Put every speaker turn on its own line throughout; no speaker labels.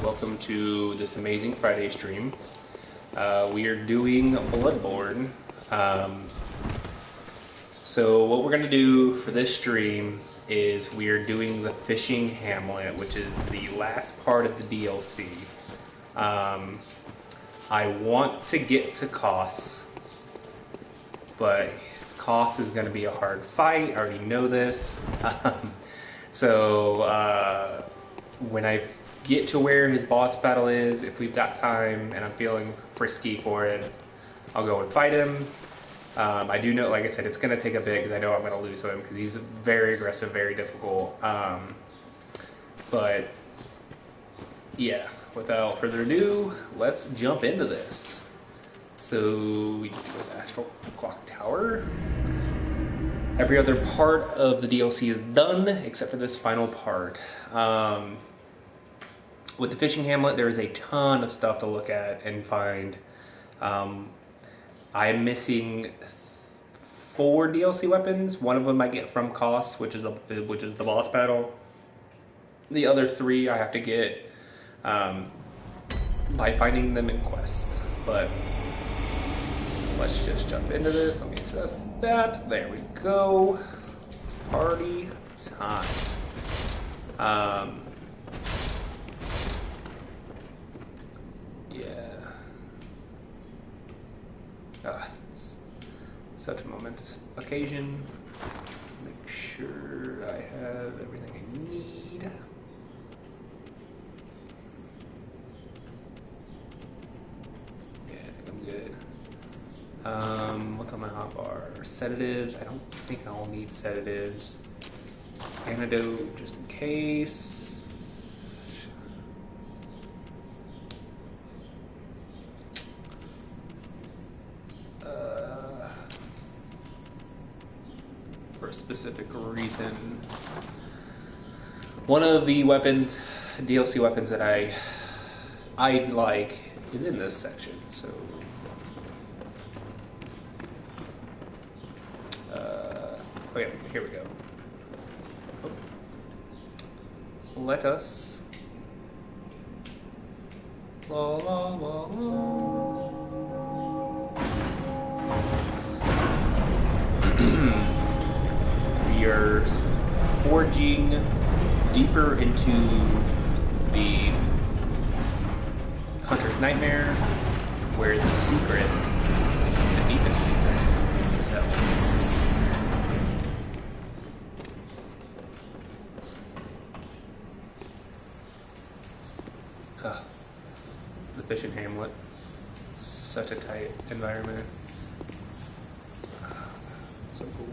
welcome to this amazing Friday stream. We are doing Bloodborne. So what we're going to do for this stream is we are doing the Fishing Hamlet, which is the last part of the DLC. I want to get to Kos, but Kos is going to be a hard fight. I already know this. So when I get to where his boss battle is, if we've got time and I'm feeling frisky for it, I'll go and fight him. I do know, like I said, it's going to take a bit because I know I'm going to lose to him because he's very aggressive, very difficult. But yeah, without further ado, let's jump into this. So we do an Astral Clock Tower. Every other part of the DLC is done except for this final part. With the Fishing Hamlet, there is a ton of stuff to look at and find. I am missing 4 DLC weapons. One of them I get from Kos, which is the boss battle. The other 3 I have to get by finding them in quest. But let's just jump into this. Let me adjust that. There we go. Party time. Such a momentous occasion. Make sure I have everything I need. Yeah, I think I'm good. What's on my hotbar? Sedatives. I don't think I'll need sedatives. Antidote, just in case. Specific reason. One of the weapons, DLC weapons that I like is in this section. So, okay, here we go. Oh. Let us. La la la la. We are forging deeper into the Hunter's Nightmare, where the secret, the deepest secret, is held. The Fishing Hamlet, such a tight environment. So cool.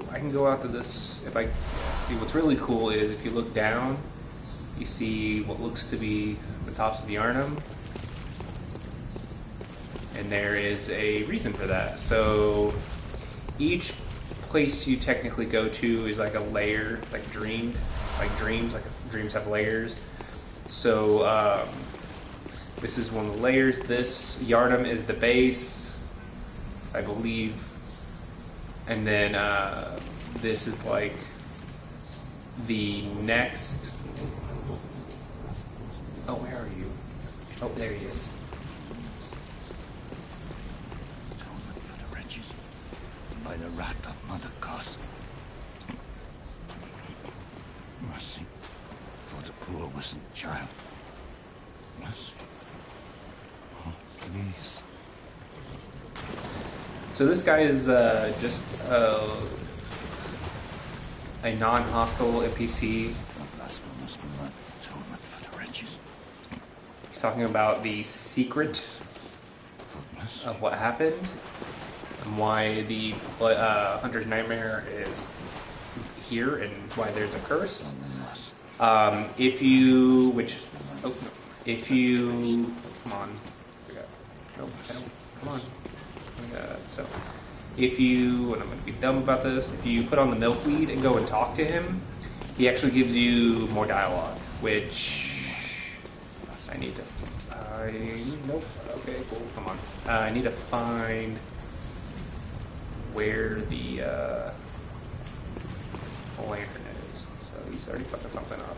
I can go out to this. If I see, what's really cool is if you look down, you see what looks to be the tops of the Arnhem, and there is a reason for that. So each place you technically go to is like a layer, like dreams have layers. So this is one of the layers. This Yharnam is the base, I believe. And then this is like the next. Oh, where are you? Oh, there he is.
Atonement for the wretches by the wrath of Mother Kos. Mercy for the poor innocent child. Mercy. Oh, please.
So this guy is just a non-hostile NPC. He's talking about the secret of what happened and why the Hunter's Nightmare is here and why there's a curse. If you, come on, nope, I don't, come on. So, if you, and I'm going to be dumb about this, if you put on the milkweed and go and talk to him, he actually gives you more dialogue, which I need to find. Nope. Okay, cool. Come on. I need to find where the lantern is. So he's already fucking something up.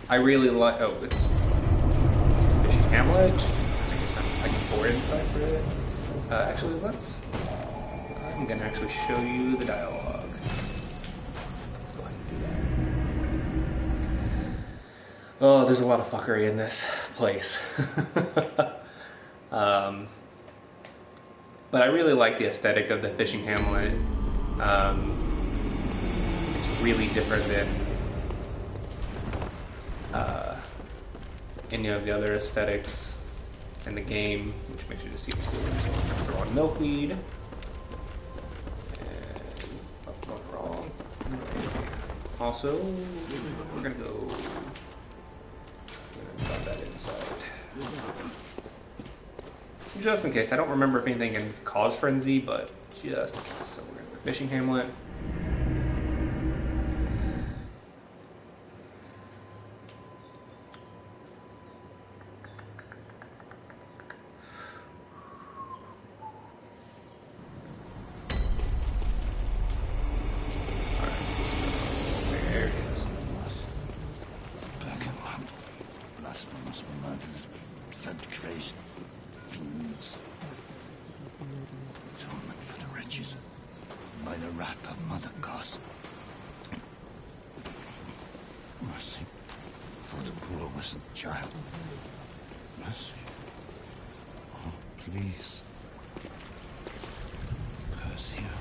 I really like. Oh, it's Fishy Hamlet. I guess I can pour inside for it. Actually, let's. I'm gonna actually show you the dialogue. Let's go ahead and do that. Oh, there's a lot of fuckery in this place. But I really like the aesthetic of the fishing hamlet. It's really different than any of the other aesthetics in the game, which makes you just even cooler. So I'm going to throw on milkweed. And, oh, going wrong. Also, we're going to go. I'm going to drop that inside. Just in case. I don't remember if anything can cause frenzy, but just in case. So we're going to go fishing hamlet.
Please. Curse here,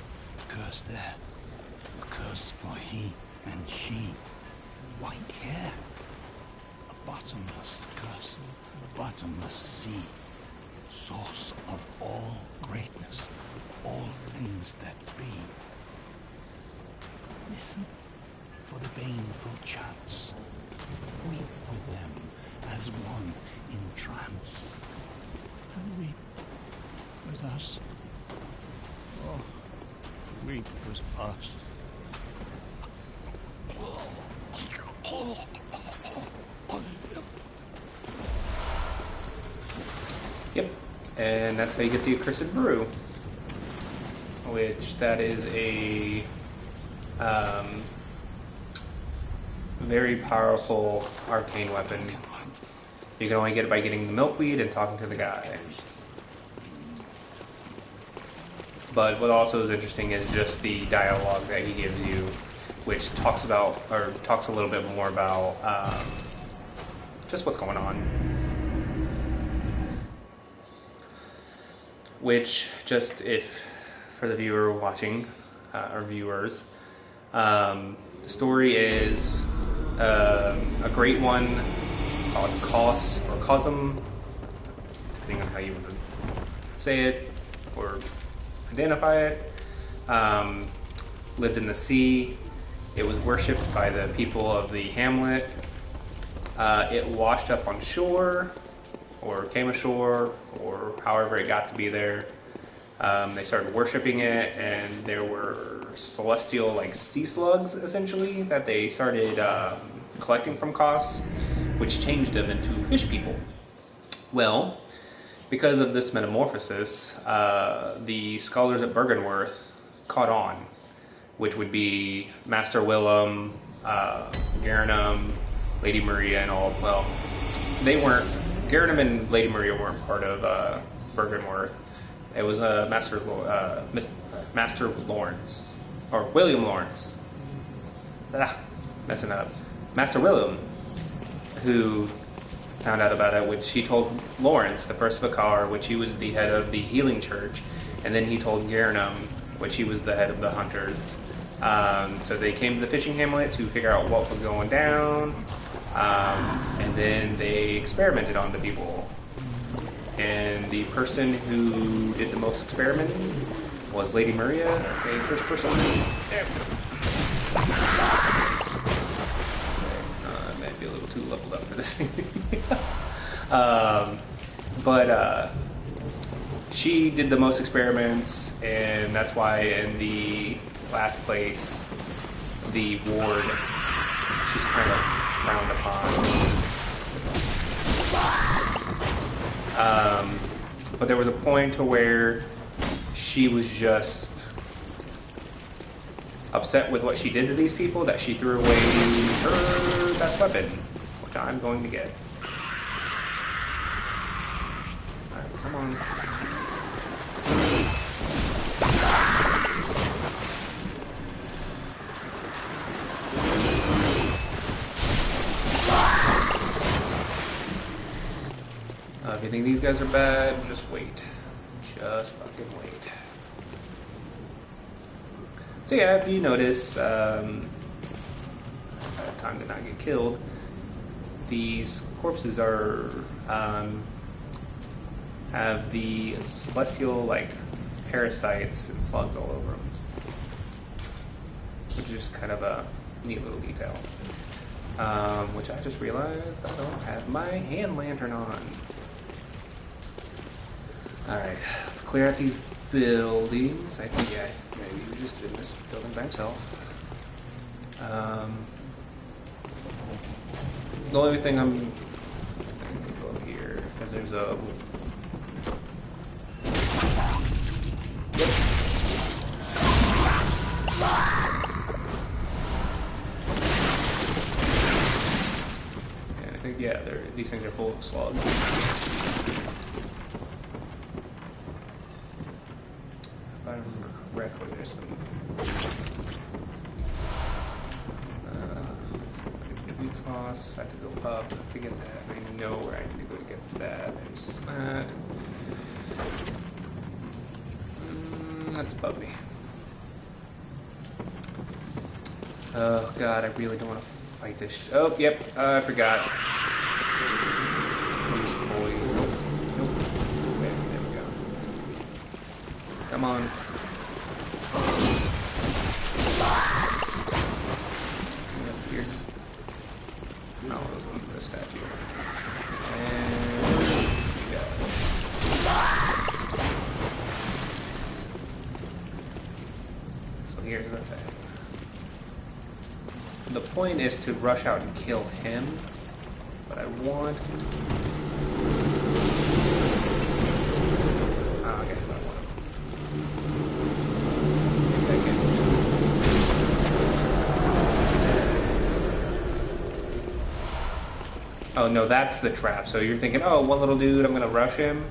curse there. Curse for he and she. White hair. A bottomless curse. Bottomless sea. Source of all greatness. All things that be. Listen for the baneful chants. Weep with them as one in trance. And weep with us. Oh, weep with us.
Yep, and that's how you get the Accursed Brew, which that is a very powerful arcane weapon. You can only get it by getting the milkweed and talking to the guy. But what also is interesting is just the dialogue that he gives you, which talks about, or talks a little bit more about just what's going on. Which, just if, for the viewer watching, or viewers, the story is a great one called Kos, or Cosm, depending on how you want to say it, or identify it. Lived in the sea. It was worshipped by the people of the hamlet. It washed up on shore, or came ashore, or however it got to be there. They started worshipping it, and there were celestial, like, sea slugs, essentially, that they started collecting from Kos, which changed them into fish people. Well, because of this metamorphosis, the scholars at Bergenworth caught on, which would be Master Willem, Garanum, Lady Maria, and all. Well, they weren't. Garanum and Lady Maria weren't part of Bergenworth. It was Master Lawrence, or William Lawrence. Messing up. Master Willem, who found out about it, which he told Lawrence, the first Vicar, which he was the head of the healing church, and then he told Garanum, which he was the head of the hunters. So they came to the fishing hamlet to figure out what was going down, and then they experimented on the people. And the person who did the most experimenting was Lady Maria, okay, first person. There. I might be a little too leveled up for this thing. But she did the most experiments, and that's why in the last place, the ward, she's kind of frowned upon. But there was a point to where she was just upset with what she did to these people that she threw away her best weapon, which I'm going to get. Alright, come on. If you think these guys are bad, just wait. Just fucking wait. So yeah, if you notice, time to not get killed, these corpses are, have the celestial, like, parasites and slugs all over them. Which is just kind of a neat little detail. Which I just realized I don't have my hand lantern on. Alright, let's clear out these buildings. I think, yeah, maybe he was just in this building by himself. The only thing I'm going to go over here, because there's a... And I think, yeah, these things are full of slugs. If I remember correctly, there's some... Tweet sauce. I have to go up to get that. I know where I need to go to get that. There's that. That's above me. Oh god, I really don't want to fight this. Oh, yep, I forgot. Where's the boy? Nope. Nope. There we go. Come on. Here. No, those ones are the statue. And yeah. So here's the thing. The point is to rush out and kill him, but I want... Ah, okay, I want him. Get back in. Oh no, that's the trap. So you're thinking, oh, one little dude, I'm gonna rush him.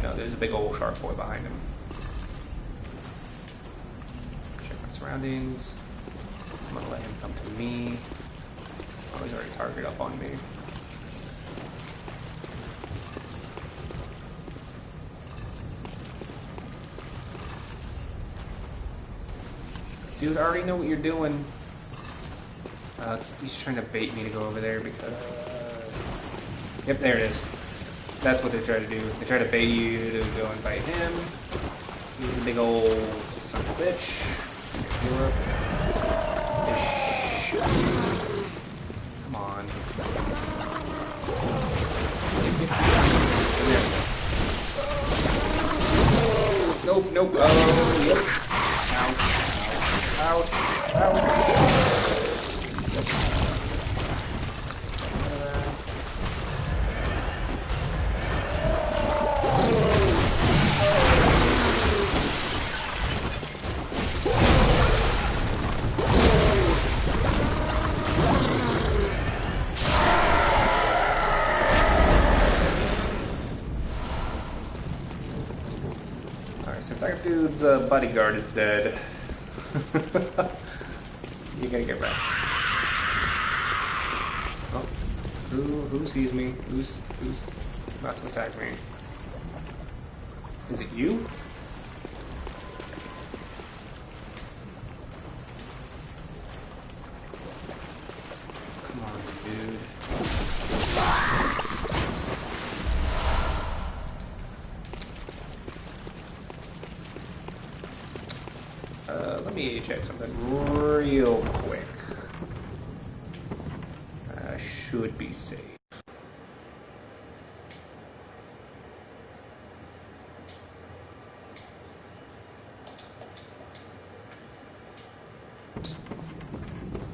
No, there's a big old shark boy behind him. Check my surroundings. I'm gonna let him come to me. Oh, he's already targeted up on me. Dude, I already know what you're doing. He's trying to bait me to go over there because... Yep, there it is. That's what they try to do. They try to bait you to go and fight him. He's a big old son of a bitch. Come on. Nope, nope. Oh, yep. Ouch. Ouch. Ouch. Since our dude's bodyguard is dead, you gotta get wrecked. Oh, who sees me? Who's about to attack me? Is it you? Come on, dude. Let me check something real quick. Should be safe.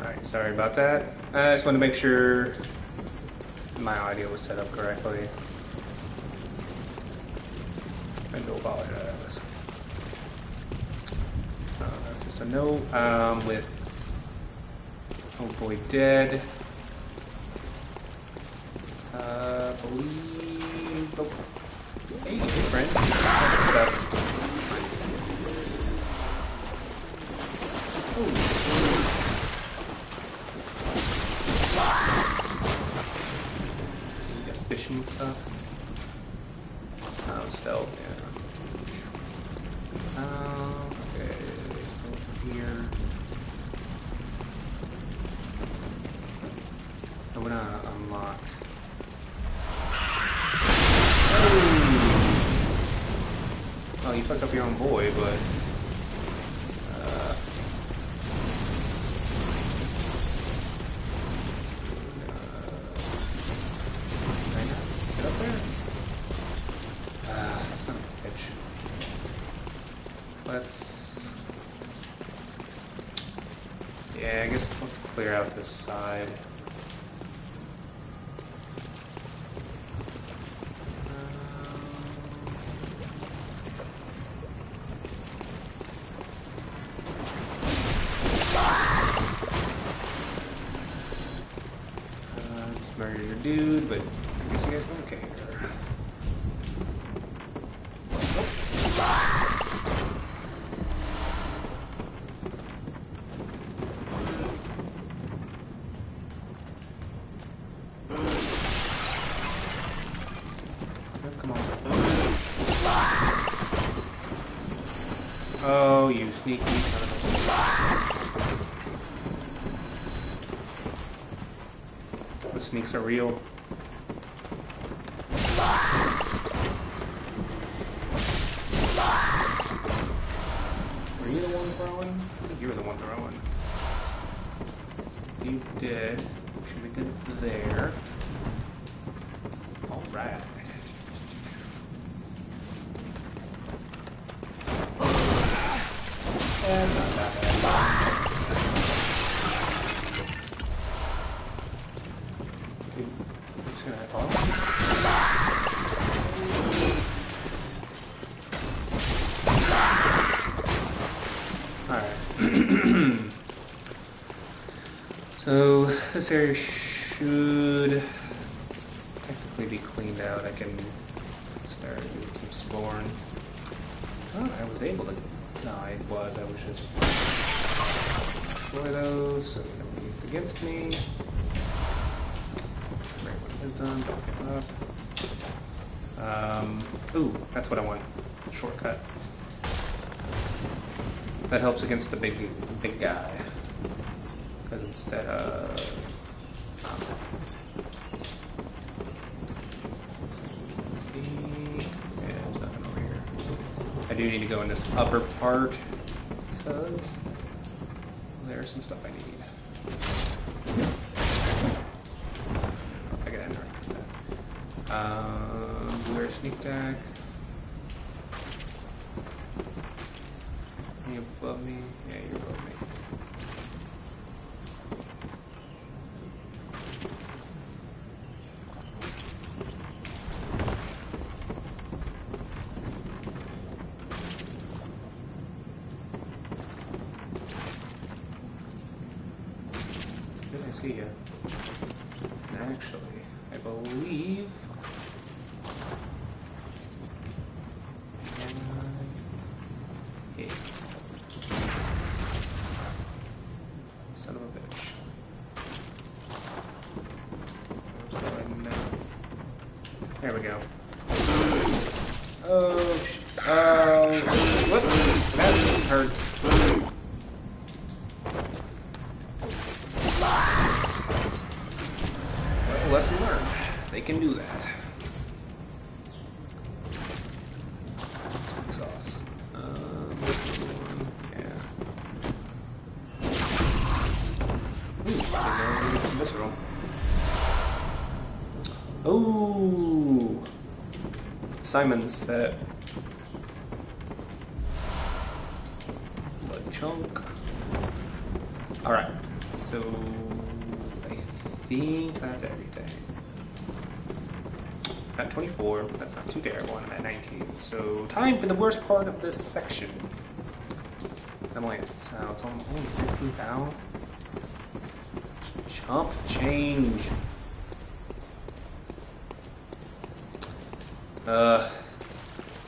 Alright, sorry about that. I just want to make sure my audio was set up correctly. apologize. That's just a note. With oh boy dead. Believe. Oh. Hey, good friend. What's up? Oh. You got fishing stuff. Oh, stealth, yeah. Okay, let's go over here. I'm gonna unlock. Oh, you fucked up your own boy, but. Can I not get up there? Son of a bitch. Let's. Yeah, I guess let's clear out this side. Just murder your dude, but I guess you guys don't care. Oh, you sneaky son of a... The sneaks are real. Were you the one throwing? I think you were the one throwing. You did. Should be good there. Alright. That's not that bad. Dude, I'm just gonna fall. Alright. So, this area should technically be cleaned out. I can start doing some exploring. Oh, I was able to... No, I was just destroy those so they don't be used against me. Great, what is done, don't give up. Ooh, that's what I want. Shortcut. That helps against the big guy. Because instead of there's nothing over here. I do need to go in this upper part because there's some stuff I need. I got in there. Where's sneak attack? Are you above me? Yeah, you're above me. I see you. And actually, I believe. Yeah. Son of a bitch. There we go. Oh, whoop! That hurts. Lesson learned. They can do that. Sweet sauce. Yeah. Ooh, I didn't know I was gonna get some visceral. Ooh. Simon's set. Blood chunk. Alright. So I think that's everything. at 24. That's not too terrible, and I'm at 19. So, time for the worst part of this section. I'm only, so it's only 16 pounds. Chump change.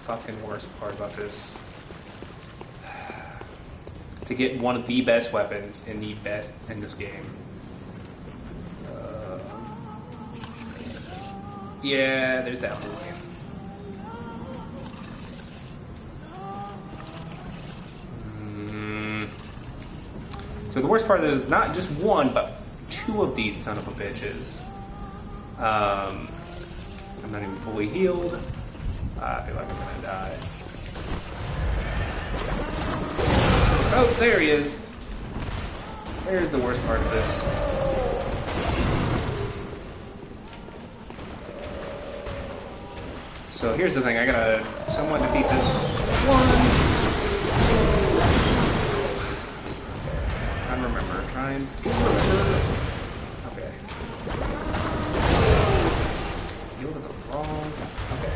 Fucking worst part about this. To get one of the best weapons in this game. Yeah, there's that boy. So the worst part is not just one, but two of these son of a bitches. I'm not even fully healed. I feel like I'm gonna die. Oh, there he is. There's the worst part of this. So here's the thing, I gotta somewhat defeat this one. Trying to remember. Okay. Yielded the wrong time. Okay.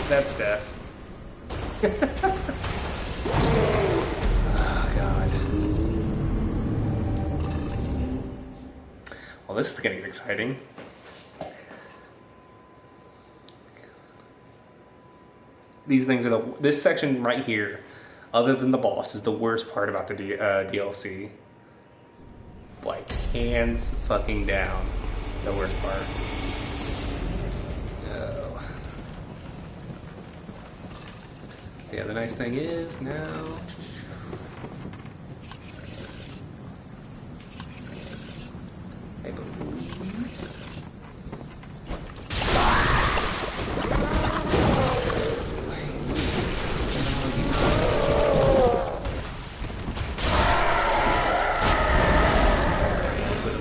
That's death. Oh, God. Well, this is getting exciting. These things are this section right here, other than the boss, is the worst part about the DLC. Like, hands fucking down, the worst part. So yeah, the nice thing is now. I believe.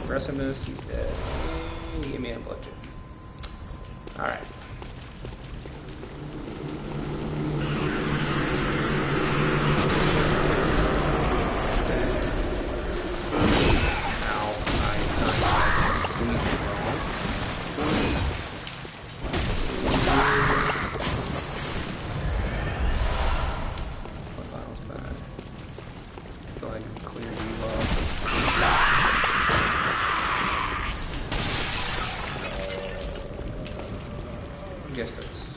Aggressiveness, he's dead. Give me a bludgeon. Alright. I guess that's...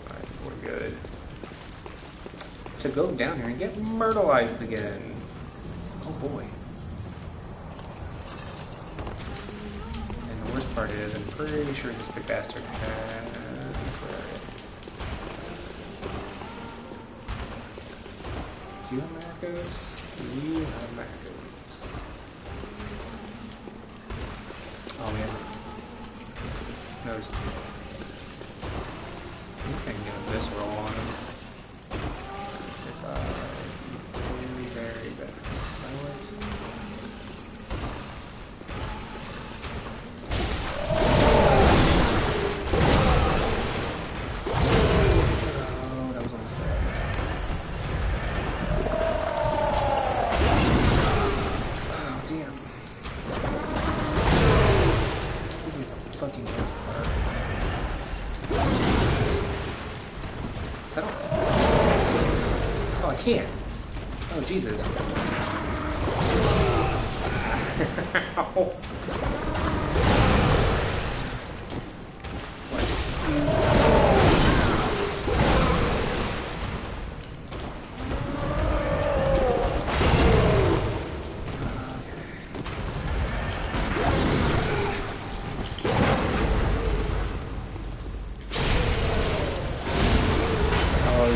Alright, we're good. To go down here and get myrtleized again. Oh boy. And the worst part is, I'm pretty sure this big bastard has... Where are you? Do you have macros? You have macros. Oh, he hasn't. Notice. I think I can get a visceral on him. If I very bad silent. Oh, that was almost bad. Oh, damn. Give me the fucking part. I don't... Oh, I can't. Oh, Jesus. Ow.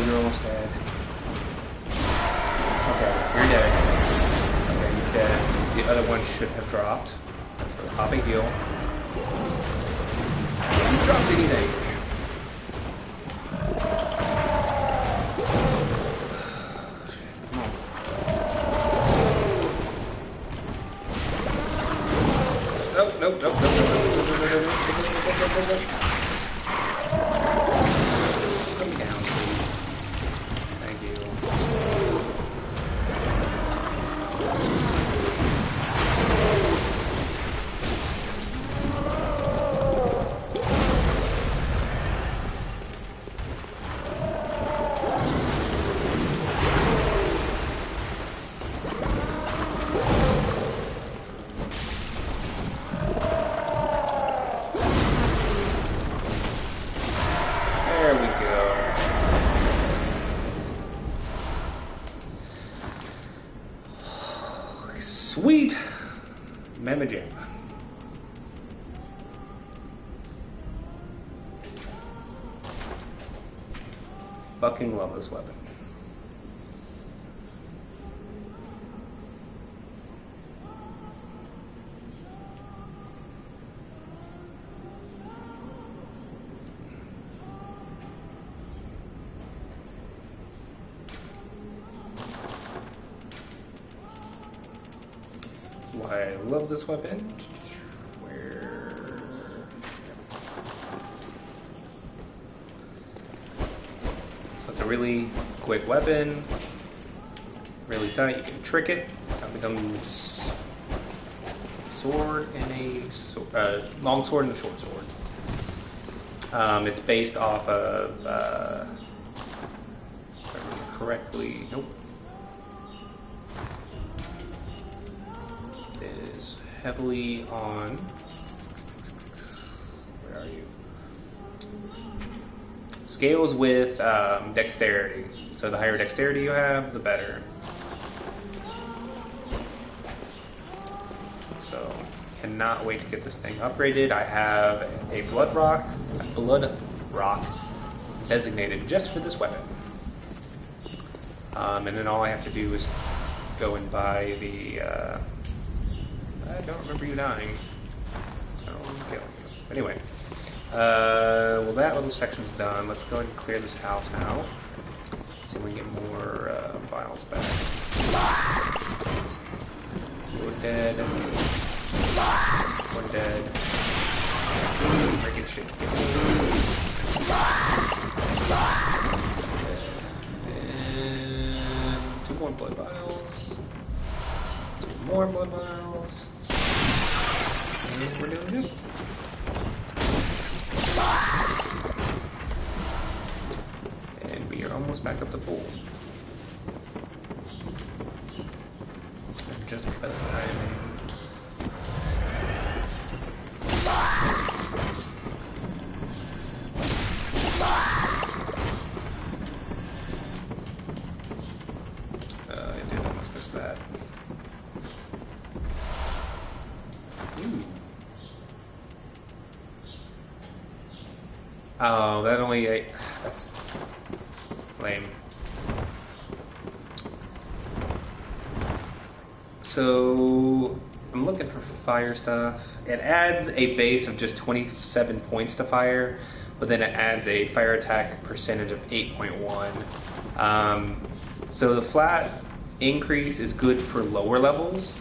You're almost dead. Okay, you're dead. Okay, you're dead. The other one should have dropped. So pop a heal. You dropped it, he's angry. Come on. Nope. Put me down. Sweet! Mamma Jamma. Fucking love this weapon. Why I love this weapon. Where? So it's a really quick weapon. Really tight. You can trick it. It becomes sword and a long sword and a short sword. It's based off of, if I remember correctly, nope. It is heavily on, where are you? Scales with dexterity. So the higher dexterity you have, the better. So, cannot wait to get this thing upgraded. I have a blood rock designated just for this weapon. And then all I have to do is go and buy the, I don't remember you dying. I don't want to kill you. Anyway, well that little section's done. Let's go ahead and clear this house out. See if we can get more vials back. You're dead. One dead. Breaking shit. And 2 more blood vials. 2 more blood vials. And we're doing good. And we are almost back up to full. Just by the time. I did almost miss that. Ooh. Oh, that only ate. That's lame. So I'm looking for fire stuff. It adds a base of just 27 points to fire, but then it adds a fire attack percentage of 8.1. So the flat increase is good for lower levels,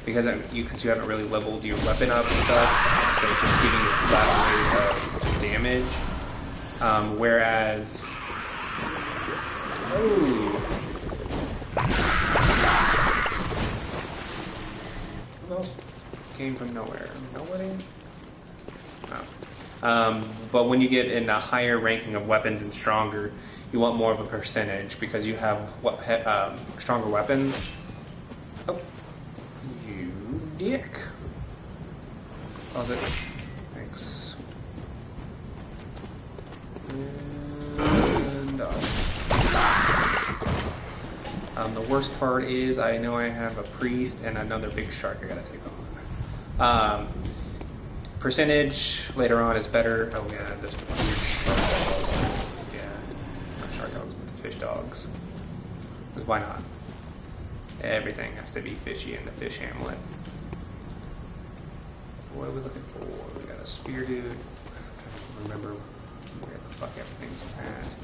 because you haven't really leveled your weapon up and stuff. So it's just giving you a flat rate of damage. Whereas, who else came from nowhere? Nobody? No. But when you get in a higher ranking of weapons and stronger, you want more of a percentage because you have stronger weapons. Oh, you dick. Pause it. Thanks. And the worst part is I know I have a priest and another big shark I gotta take on. Percentage later on is better. Oh yeah, there's weird shark dogs. Yeah, not shark dogs, but fish dogs. Because why not? Everything has to be fishy in the fish hamlet. What are we looking for? We got a spear dude. I'm trying to remember where the fuck everything's at.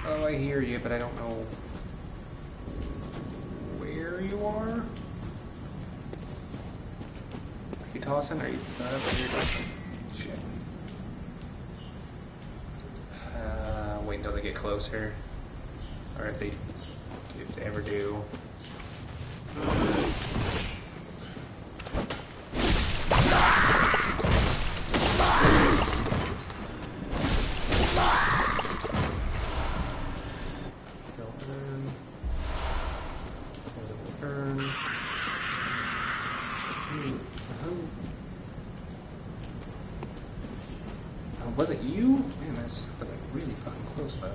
Oh, I hear you, but I don't know where you are. Are you tossing? Are you you're tossing? Shit. Wait until they get closer, or if they ever do. turn. Oh, was it you? Man, that's like really fucking close though.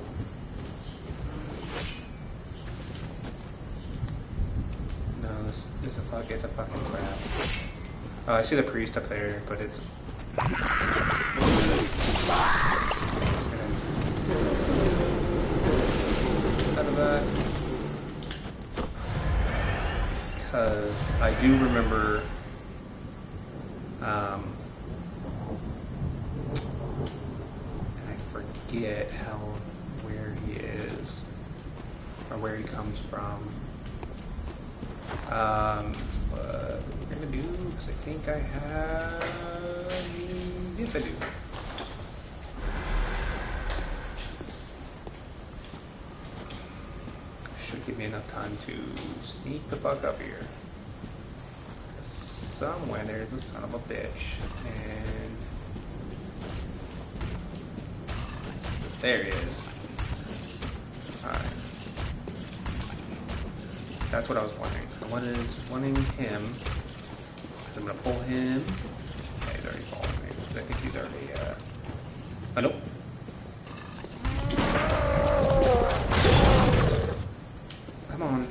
No, this is a fuck. It's a fucking trap. Oh, I see the priest up there, but it's. Out of that. Because I do remember. And I forget where he is or where he comes from. What we're gonna do, because I think I have. Yes, I do. Should give me enough time to sneak the fuck up here. Somewhere there's a son of a bitch, and there he is. Alright. That's what I was wondering. I wanting him. I'm gonna pull him. Yeah, he's already following me. I think he's already, oh, nope. Come on.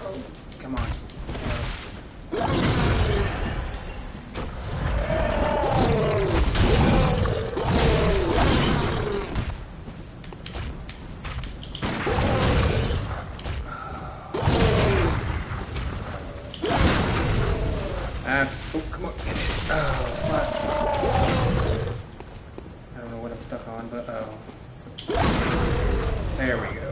Oh, come on. Oh, come on, get it. Oh, fuck. I don't know what I'm stuck on, but oh. There we go.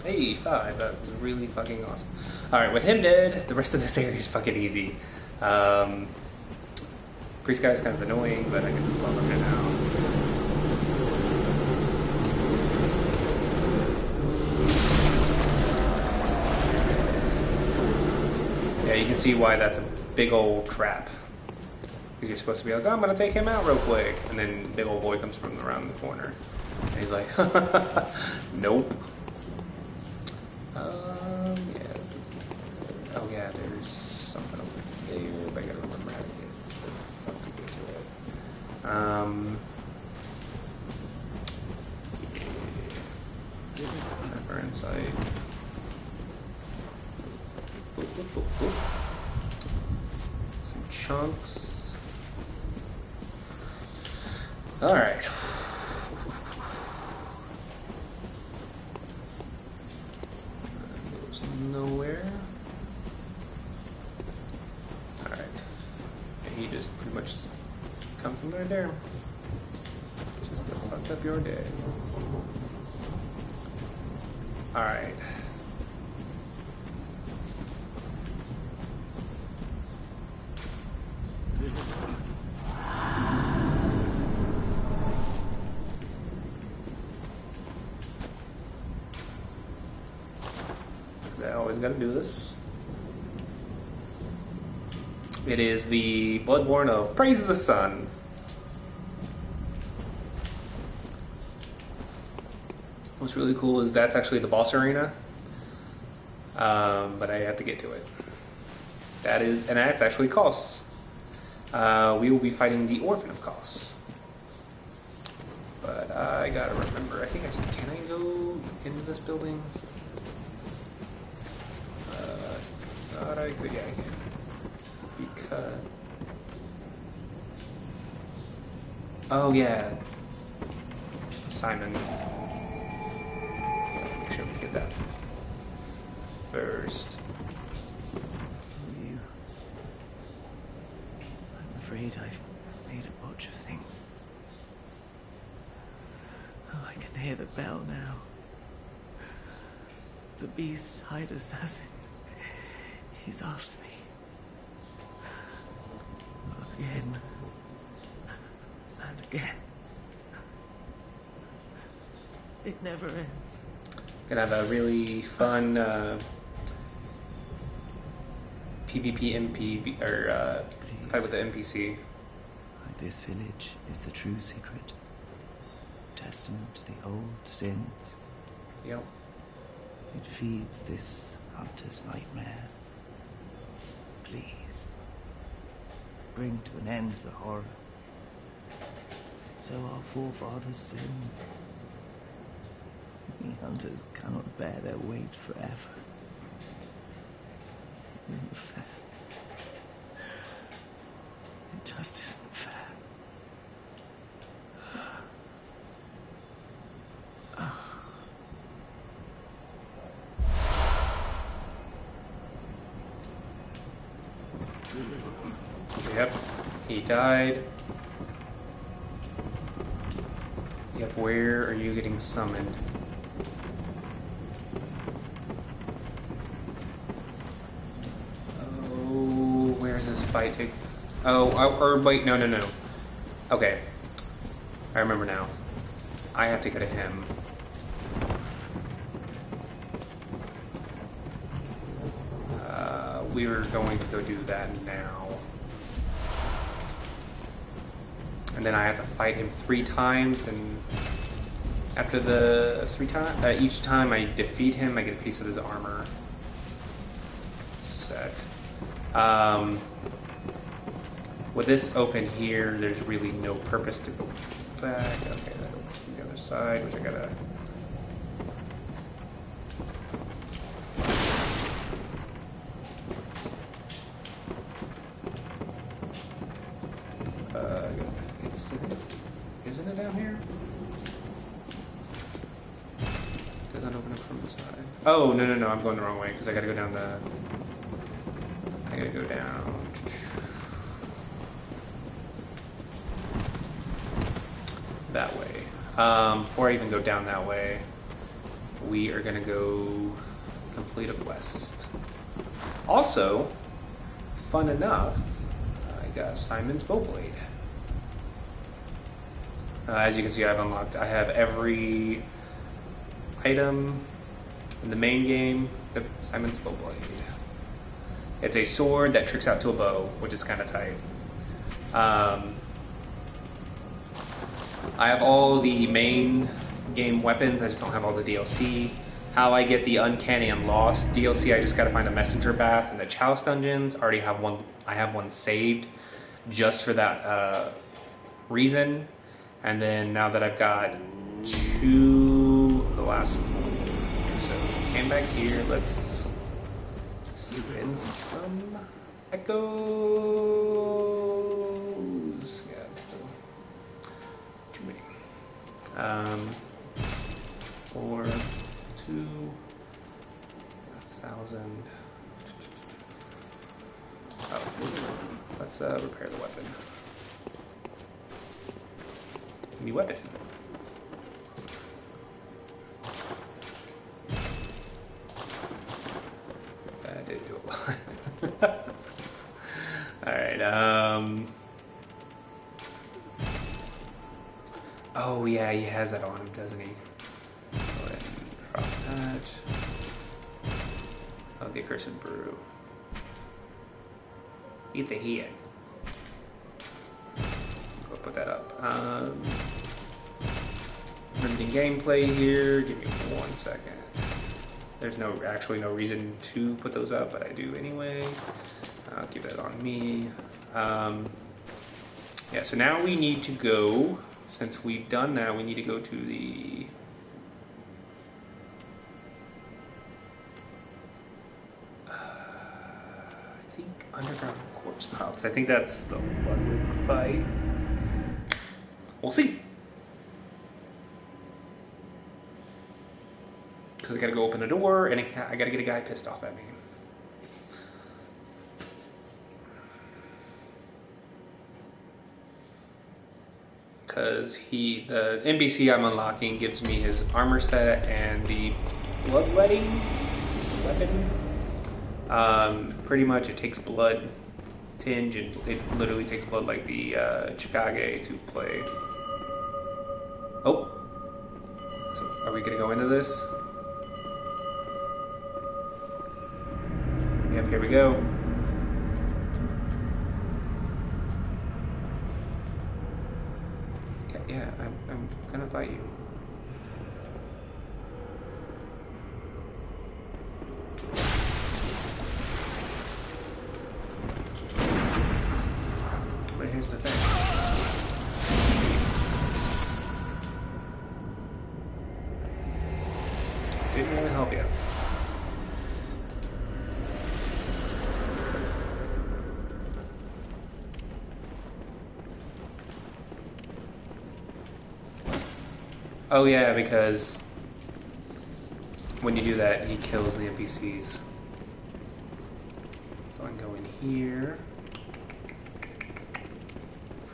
Hey, 5. That was really fucking awesome. Alright, with him dead, the rest of this area is fucking easy. Priest guy is kind of annoying, but I can just bump him in now. Yeah, you can see why that's a big old trap. Because you're supposed to be like, oh, I'm going to take him out real quick. And then big old boy comes from around the corner. And he's like, nope. Yeah. Oh, yeah, there's something over there. But I gotta remember how to get to it. Never inside. Some chunks. Alright. Goes nowhere. Alright. And he just pretty much just come from right there. Just to fuck up your day. Alright. I always gotta do this. It is the Bloodborne of Praise of the Sun. What's really cool is that's actually the boss arena, but I have to get to it. That is, and that's actually Kos. We will be fighting the Orphan of Kos. But I gotta remember. I think can I go into this building? Thought I could. Yeah, I can. Because. Oh yeah. Simon. Make sure we get that first.
You. I'm afraid I've made a botch of things. Oh, I can hear the bell now. The beast-eyed assassin. He's after me. Again. And again. It never ends.
Gonna have a really fun PvP MP or fight with the NPC.
This village is the true secret. Testament to the old sins.
Yep.
It feeds this hunter's nightmare. Please, bring to an end the horror. So our forefathers sinned. We hunters cannot bear their weight forever. It isn't fair. It just isn't fair.
Yep, he died. Yep, where are you getting summoned? Oh, where's this fight take? Oh, or wait, no. Okay, I remember now. I have to go to him. We were going to go do that now. And then I have to fight him 3 times, and after the 3 times, each time I defeat him, I get a piece of his armor set. With this open here, there's really no purpose to go back. Okay, that opens from the other side, which I gotta... Isn't it down here? Doesn't open up from the side. Oh, no, I'm going the wrong way, because I gotta go down the... I gotta go down... that way. Before I even go down that way, we are gonna go complete a quest. Also, fun enough, I got Simon's Bowblade. As you can see, I have every item in the main game, the Simon's Bowblade. It's a sword that tricks out to a bow, which is kind of tight. I have all the main game weapons, I just don't have all the DLC. How I get the Uncanny I'm Lost DLC, I just gotta find a messenger bath in the Chalice dungeons. I already have one, I have one saved just for that reason. And then now that I've got 2, the last 4, so came back here, let's spin some echoes. Yeah, so too many. 4, 2, 1,000. Oh, let's repair the weapon. New weapon. That did do a lot. Alright, oh yeah, he has that on him, doesn't he? Go ahead and drop that. Oh, the accursed brew. It's a head. Go put that up. Limiting gameplay here. Give me 1 second. There's actually no reason to put those up, but I do anyway. I'll keep that on me. Yeah, so now we need to go, since we've done that, we need to go to the... I think Underground Corpse Pile, because I think that's the Bloodborne fight. We'll see. Because I gotta go open a door, and I gotta get a guy pissed off at me. Because the NPC I'm unlocking gives me his armor set and the bloodletting, it's a weapon. Pretty much it takes blood tinge, and it literally takes blood like the Chikage to play. Oh, so are we gonna go into this? Alright, here we go. Yeah, I'm gonna fight you. But here's the thing. Didn't really help you. Oh yeah, because when you do that, he kills the NPCs. So I can go in here.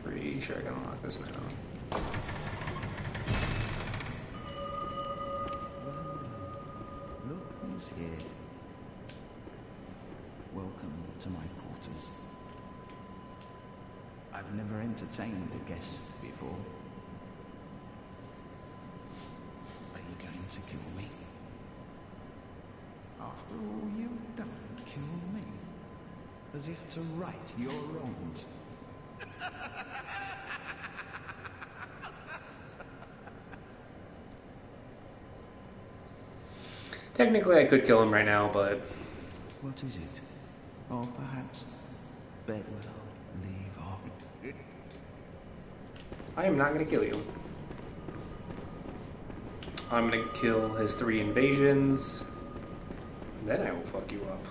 Pretty sure I can unlock this now.
Look who's here. Welcome to my quarters. I've never entertained a guest before. Are you going to kill me? After all you've done, kill me. As if to right your wrongs.
Technically, I could kill him right now, but...
What is it? Or perhaps Bedwell leave off.
I am not going to kill you. I'm going to kill his 3 invasions, and then I will fuck you up.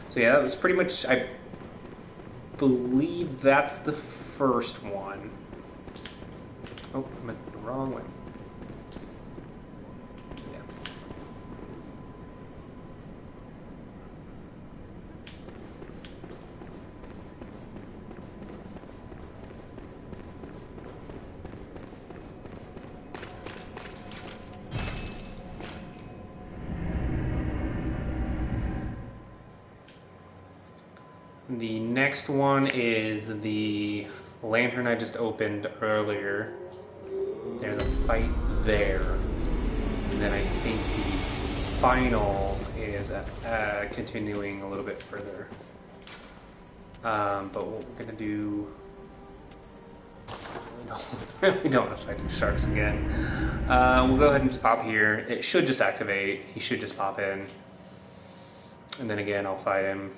So yeah, that was pretty much, I believe that's the first one. Oh, I went the wrong way. Yeah. The next one is the lantern I just opened earlier. There's a fight there. And then I think the final is continuing a little bit further. But what we're going to do... I really don't want to fight the sharks again. We'll go ahead and just pop here. It should just activate. He should just pop in. And then again, I'll fight him.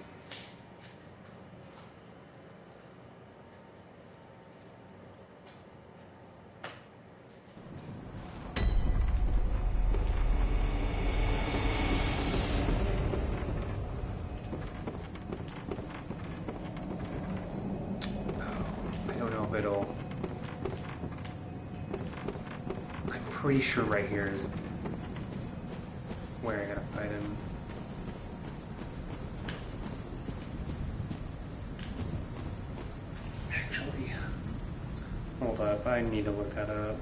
I'm pretty sure right here is where I gotta fight him. Actually, hold up, I need to look that up.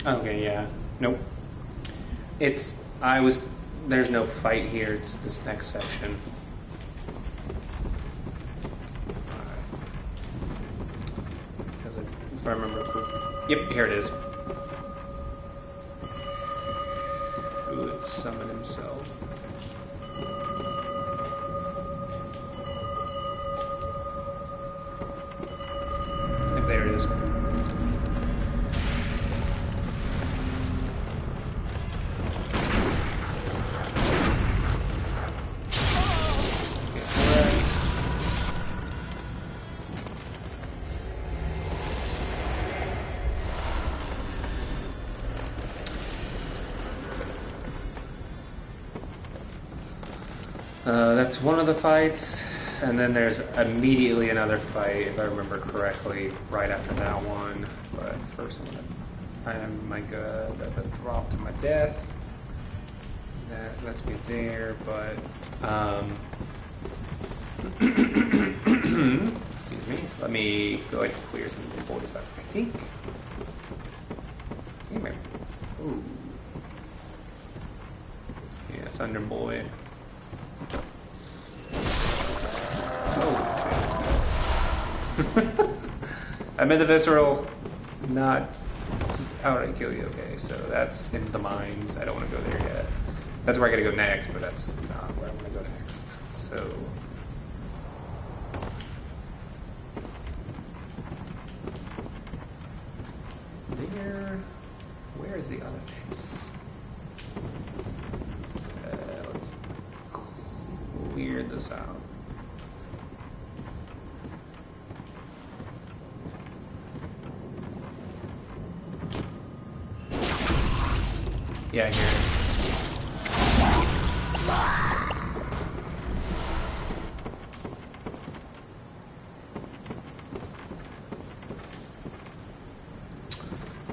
Okay, yeah. Nope. There's no fight here, it's this next section. Because if I remember, yep, here it is. Druid summon himself. I think there it is. That's one of the fights, and then there's immediately another fight, if I remember correctly, right after that one. But first that's a drop to my death. That lets me there, but Let me go ahead and clear some of the boys out. I think my... Ooh. Yeah, Thunder Boy. Oh. I meant the Visceral, not just outright kill you. Okay, so that's in the mines. I don't want to go there yet. That's where I gotta go next, but that's not where I want to go next. So... Where is the other? It's... let's clear this out. Yeah, here.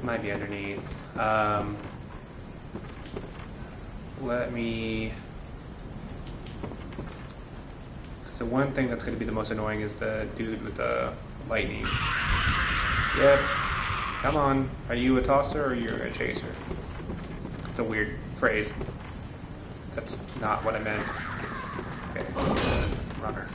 Might be underneath. Let me... Because the one thing that's going to be the most annoying is the dude with the lightning. Yep. Come on. Are you a tosser or you're a chaser? It's a weird phrase. That's not what I meant. Okay. Runner.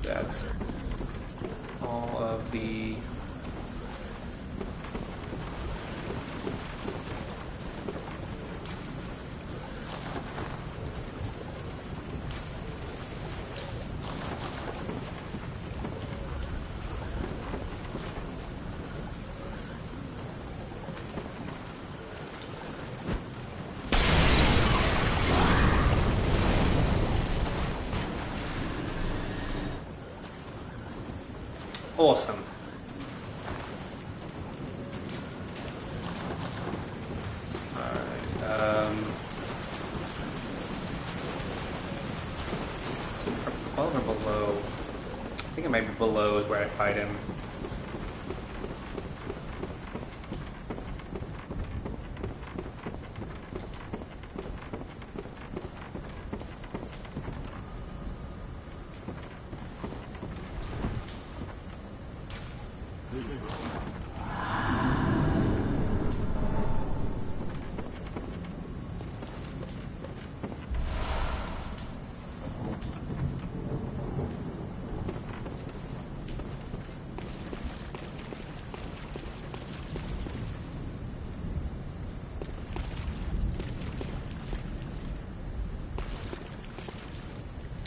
That's all of the... Awesome. Alright, so above or below? I think it might be below is where I fight him.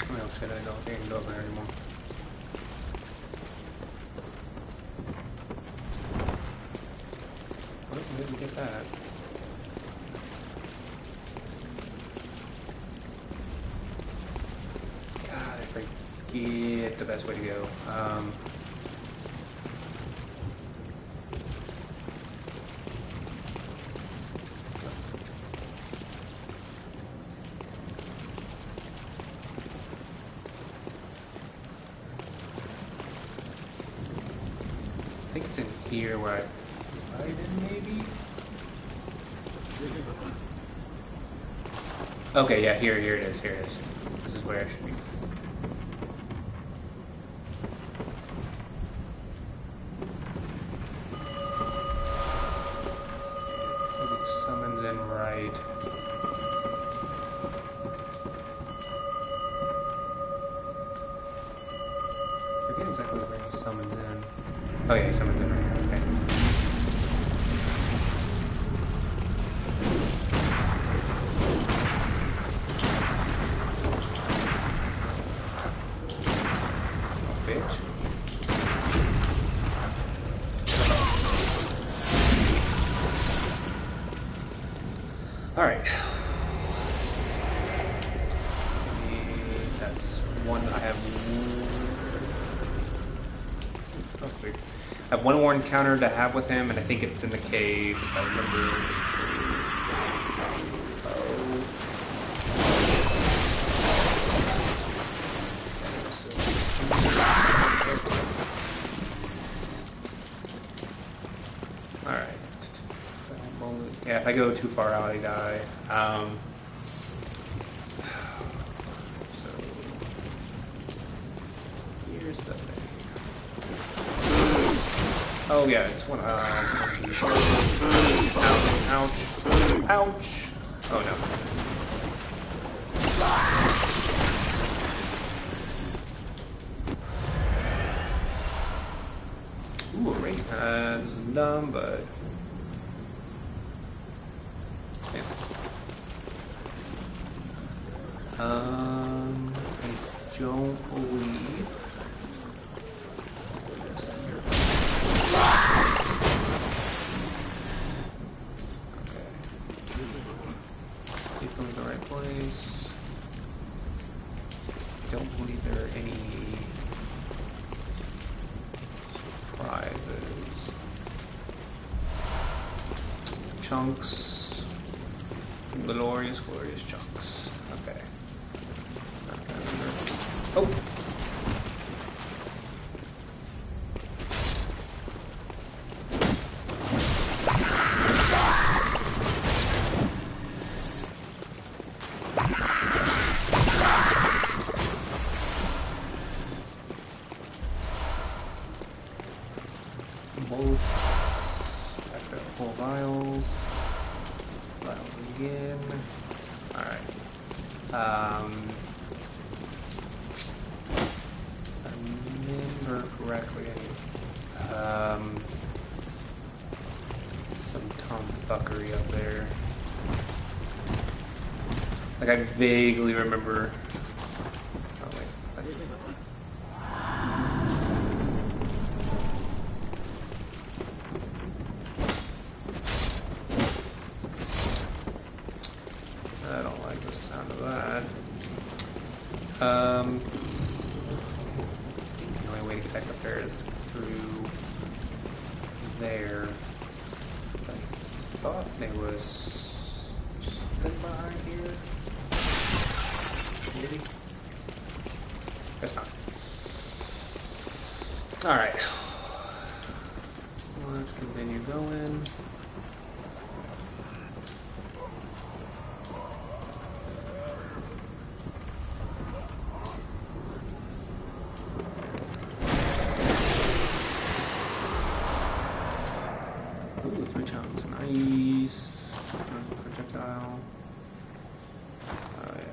What else should I go? I can't go there anymore. Oh, where did we get that? God, I forget the best way to go. I think it's in here where I fight him, maybe? Okay, yeah, here it is, here it is. This is where I should be. I think summons in right. I forget exactly where he summons in. Oh yeah, he summons in right here, okay. Bitch. Alright. That's one I have. Oh, weird. I have one more encounter to have with him, and I think it's in the cave, if I remember. Oh. Alright. Yeah, if I go too far out, I die. So, here's the thing. Oh yeah, it's one of these. Ouch. Ouch. Oh no. Ooh, a ring. This is dumb, but... Yes. I don't believe... Okay. Keep going to the right place. I don't believe there are any surprises. Chunks. Glorious, glorious chunks. Okay. Oh! Bullets. I've got full vials. Vials again. Alright. If I remember correctly, some tomfuckery up there. Like I vaguely remember. Oh wait. I don't like the sound of that. I think the only way to get back up there is through there. I thought there was something behind here. Maybe? Guess not. Alright. Let's continue going. Ooh, 3 chunks. Nice. Projectile. Oh, yeah.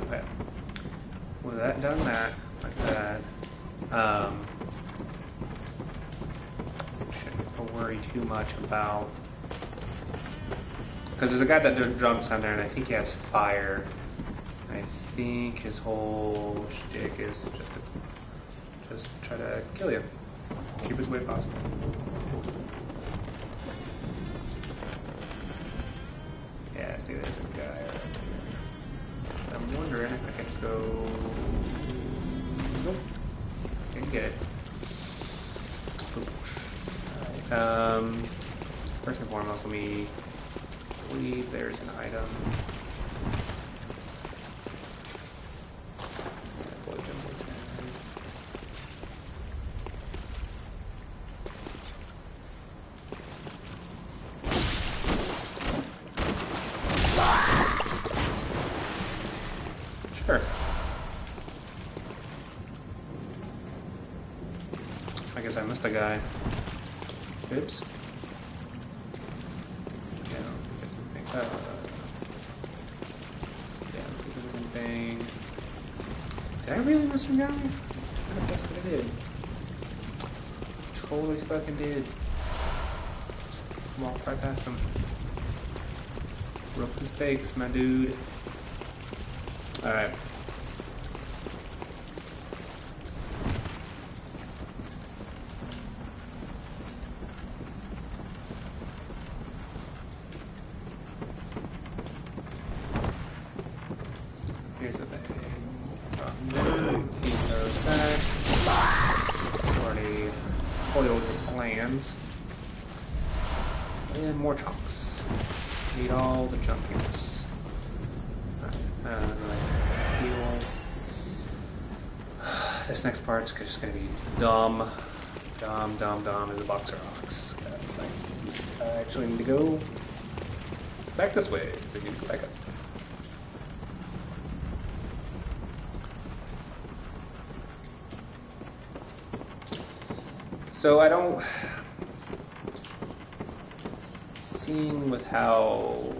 Okay. With that done that, like that, shouldn't have to worry too much about, because there's a guy that jumps down there and I think he has fire. And I think his whole shtick is just try to kill you. Cheapest way possible. Yeah, see there's a guy right there. I'm wondering if I can just go... Nope. Didn't get it. Alright, first and foremost, let me believe there's an item. Sure. I guess I missed a guy. Oops. Yeah, I don't think there's anything. Yeah, I don't think there was anything. Did I really miss a guy? I don't guess that I did. Totally fucking did. Just walked right past him. Rookie mistakes, my dude. Alright. spoiled your plans. And more chunks. Need all the junkies. Heal. This next part's just gonna be dumb. Dumb as a box of rocks. It's like, I actually need to go back this way, so I need to go back up. So I don't... Seeing with how...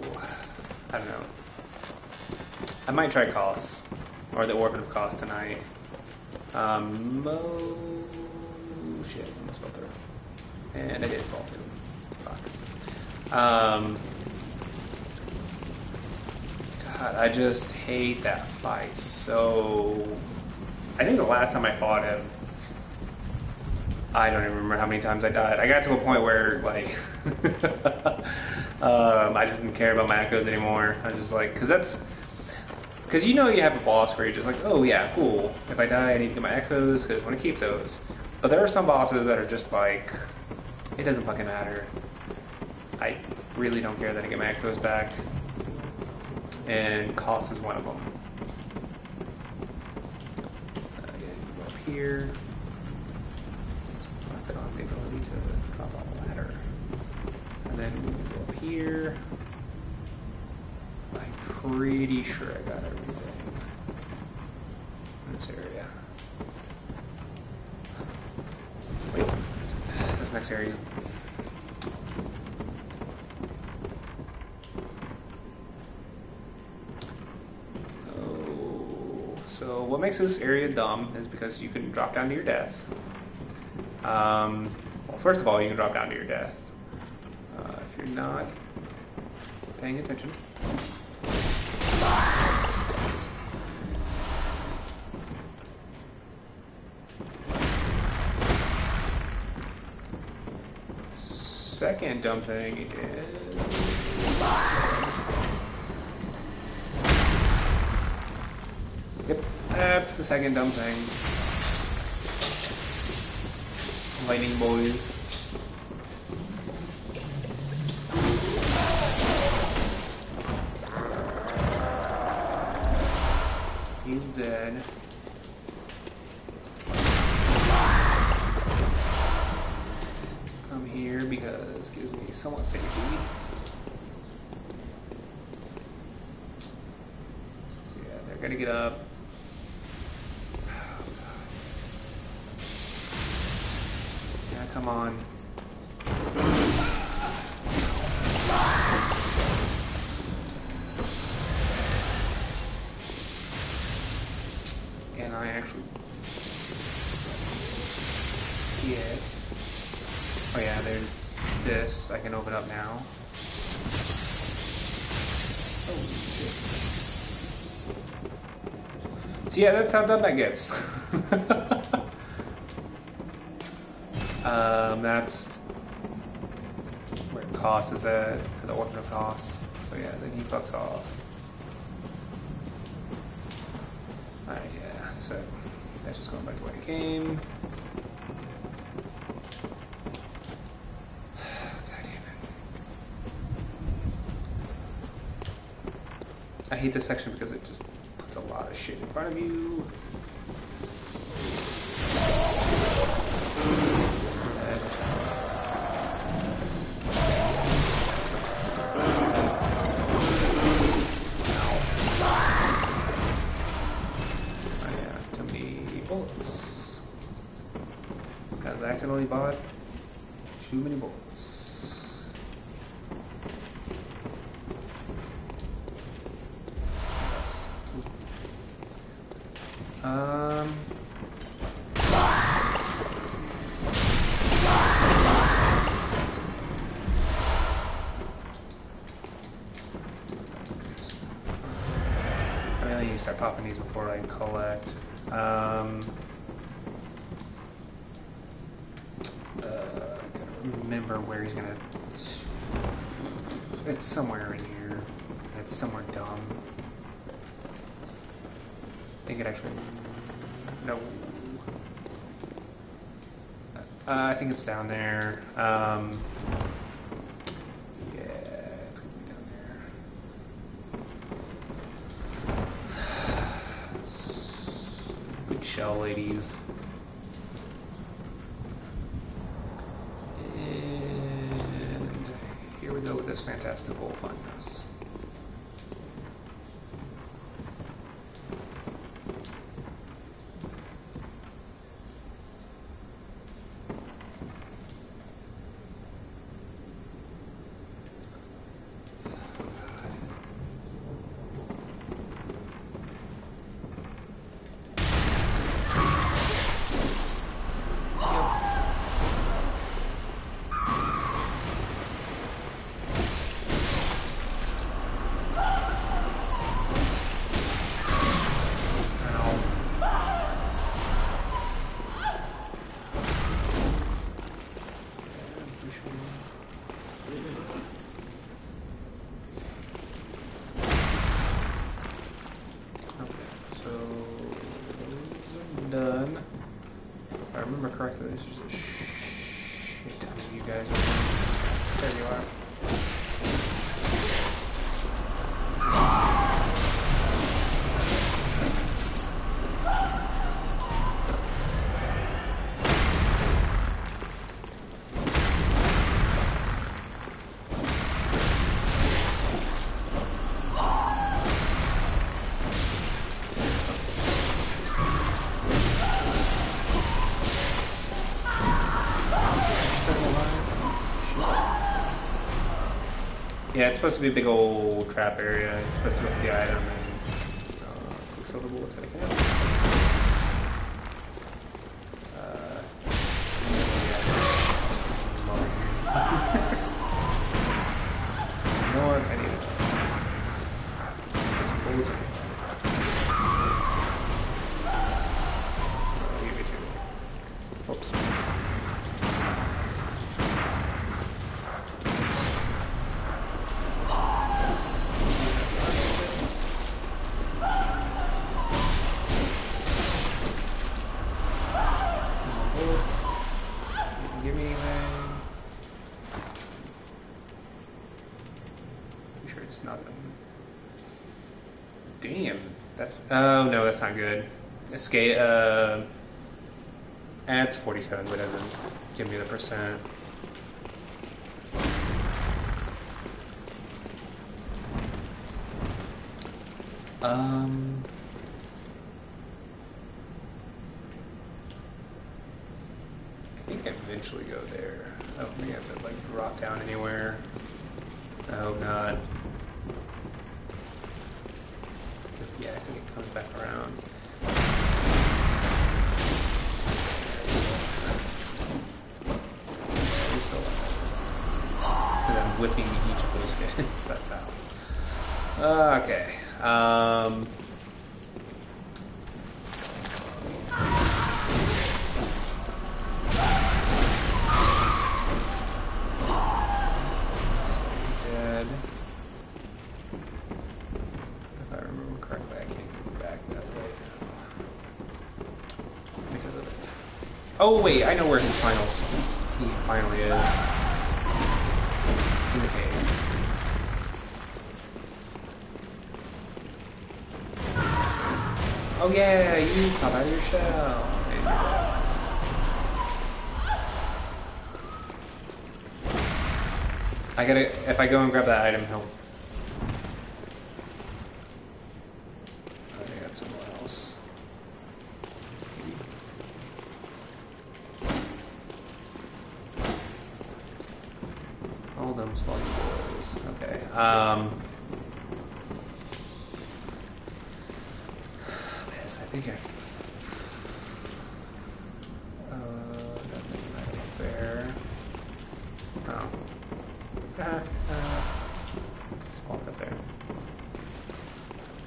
I don't know. I might try Kos, or the Orphan of Kos tonight. Shit, I almost fell through. And I did fall through. Fuck. God, I just hate that fight so... I think the last time I fought him, I don't even remember how many times I died. I got to a point where, like, I just didn't care about my echoes anymore. I was just like, because you know you have a boss where you're just like, oh yeah, cool. If I die, I need to get my echoes because I want to keep those. But there are some bosses that are just like, it doesn't fucking matter. I really don't care that I get my echoes back. And Kos is one of them. Again, go up here. I don't have the ability to drop on a ladder. And then we go up here. I'm pretty sure I got everything in this area. Wait, this next area is... Oh, so what makes this area dumb is because you can drop down to your death. Well, first of all, you can drop down to your death. If you're not paying attention. Second dumb thing is... Yep, that's the second dumb thing. Lightning boys. He's dead. Come here because it gives me somewhat safety. So yeah, they're gonna get up. Come on. And I actually get... Oh yeah, there's this. I can open up now. Oh shit. So yeah, that's how dumb that gets. That's where Kos is at, the Orphan of Kos. So yeah, then he fucks off. Alright, yeah, so that's just going back to where I came. God damn it. I hate this section because it just puts a lot of shit in front of you. I accidentally bought too many bullets. I really need to start popping these before I collect. Remember where he's gonna... It's somewhere in here. It's somewhere dumb. I think it actually... No. I think it's down there. Yeah, it's gonna be down there. Good shell, ladies. And here we go with this fantastical funness. Done. If I remember correctly, there's just a shit ton of you guys over there. There you are. Yeah, it's supposed to be a big old trap area. It's supposed to go with the item and quicksilver bullets that I can have. You know what? I need some bullets. I'll give you two. Oops. Give me anything. I'm sure it's nothing. Damn, that's. Oh no, that's not good. Escape. Adds 47, but doesn't give me the percent. I think I eventually go there. I don't think I have to like drop down anywhere. I hope not. Yeah, I think it comes back around. Because I'm whipping each of those guys. That's how. Okay. Dead. If I remember correctly, I can't go back that way because of it. Oh wait, I know where his he finally is. It's in the cave. Oh yeah, you pop out of your shell. I gotta, if I go and grab that item, help. I think that's somewhere else. All them small boys. Okay. Yes, I think I. Nothing right up there. Oh. Just walk up there.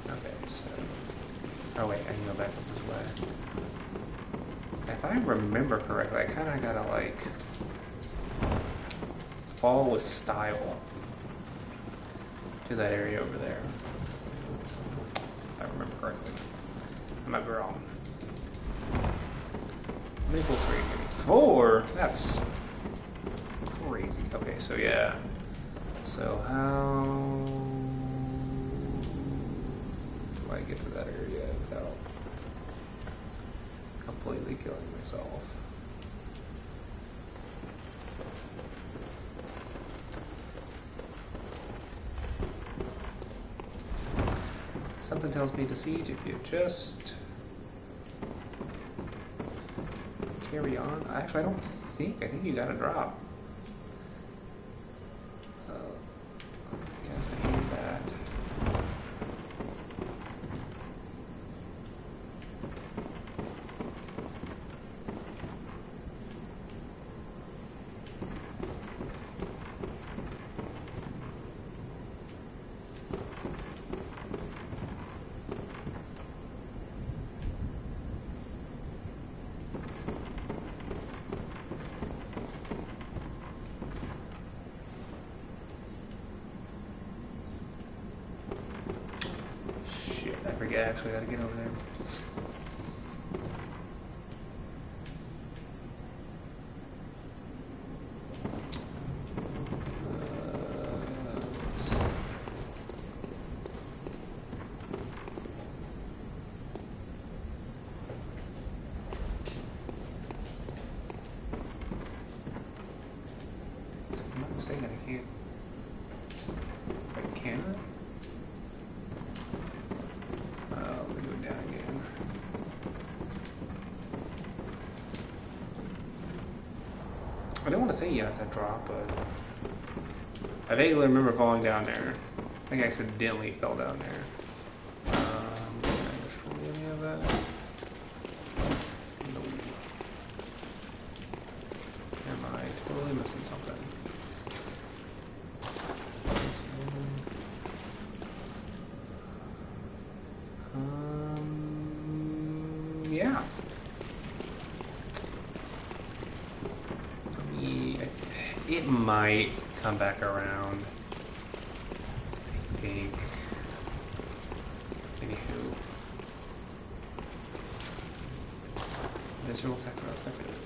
Okay, so. Oh wait, I can go back up this way. If I remember correctly, I kind of gotta like fall with style to that area over there. If I remember correctly. I might be wrong. How many bolts are you giving? 4? That's crazy. Okay, so yeah. So how do I get to that area without completely killing myself? Something tells me to siege if you just carry on. Actually, I don't think. I think you got a drop. Yes, I hear that. Shit, I forget actually how to get over there. I'm not mistaken, I can't. Wait, can I? Let me go down again. I don't want to say you have that drop, but I vaguely remember falling down there. I think I accidentally fell down there. Did I destroy any of that? No. Am I totally missing something? Yeah. It might come back around. I think. Anywho. Visceral tactile effective.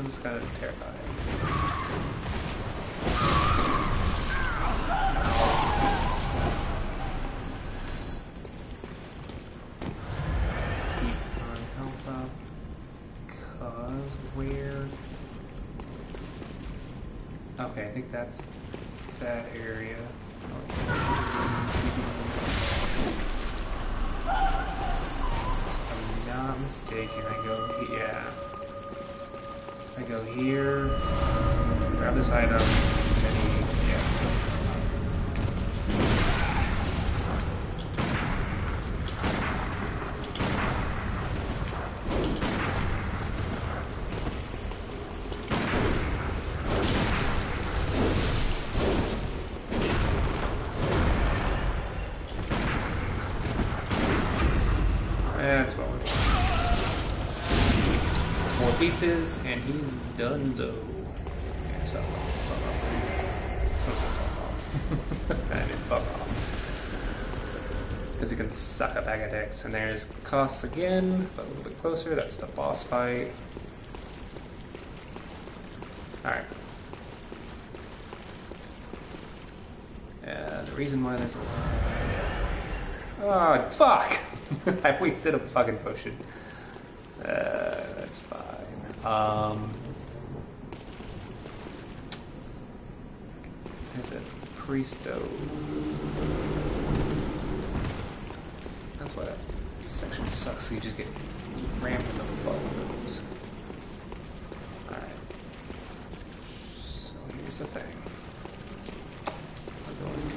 It's kind of terrifying. Okay, I think that's that area. If I'm not mistaken, I go, yeah. I go here, grab this item, and yeah. That's what we want. It's 4 pieces, and he's donezo. Yeah, so fuck off. Oh, so fuck off. I mean, fuck off. Because he can suck a bag of dicks. And there's Koss again, but a little bit closer. That's the boss fight. Alright. The reason why there's a lot. Oh, fuck! I wasted a fucking potion. That's fine. There's a Priesto. That's why that section sucks. You just get rammed in the bones. Alright. So here's the thing. We're going to...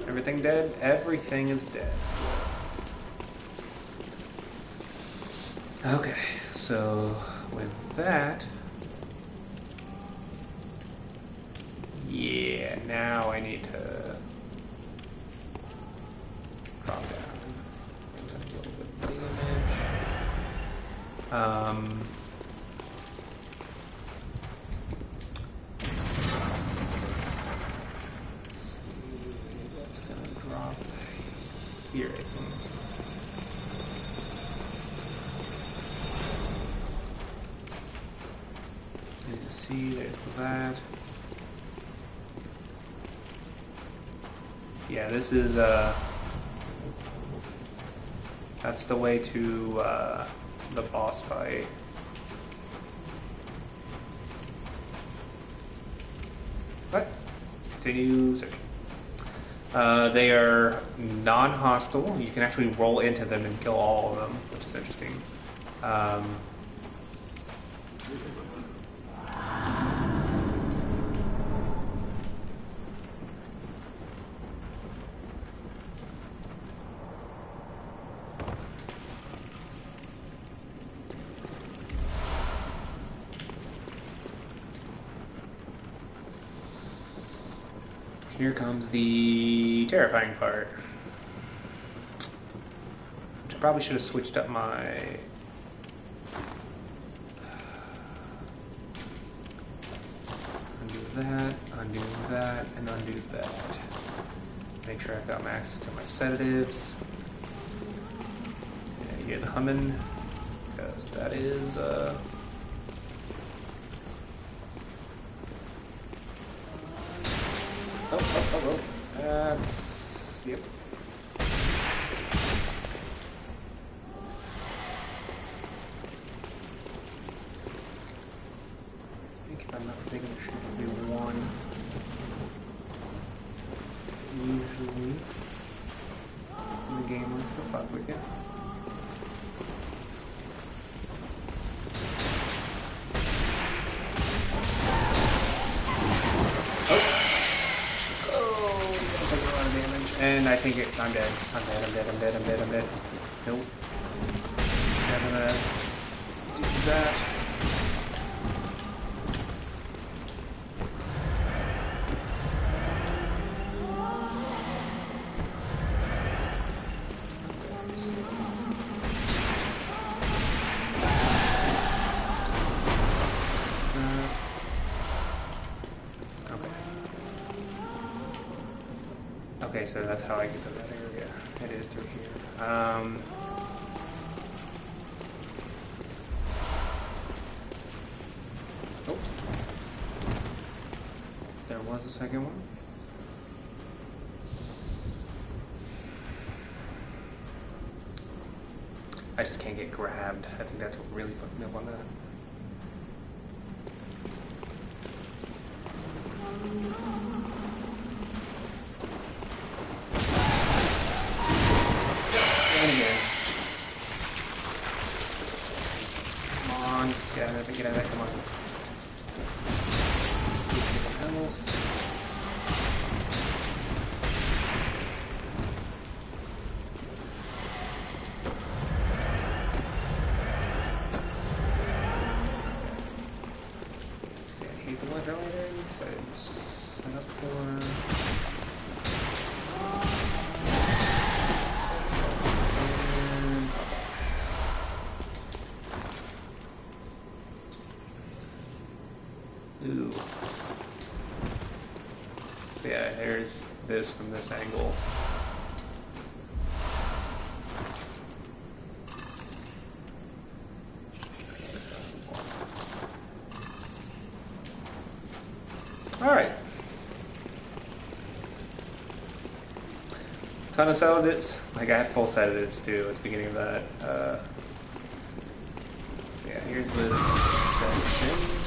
Everything dead? Everything is dead. Okay, so with that... Yeah, now I need to drop down. I'm gonna deal with damage. Let's see, that's gonna drop here, I think. You see, there's that. Yeah, this is that's the way to the boss fight. But let's continue searching. They are non-hostile. You can actually roll into them and kill all of them, which is interesting. Here comes the terrifying part. Which I probably should have switched up my... undo that, and undo that. Make sure I've got my access to my sedatives. Yeah, you get the humming, because that is... Oh. That's... Yep. I think if I'm not mistaken, there should be one. Usually, the game likes to fuck with you. And I think I'm dead. I'm dead. Nope. I'm gonna do that. Okay, so that's how I get to that area. It is through here. Oh. There was a second one. I just can't get grabbed. I think that's what really fucked me up on that. Get out of there, come on. Health. See, I hate the weather laters. It's set up for... Ooh. So yeah, here's this from this angle. Alright. Ton of sedatives. Like I had full sedatives too at the beginning of that. Yeah, here's this section.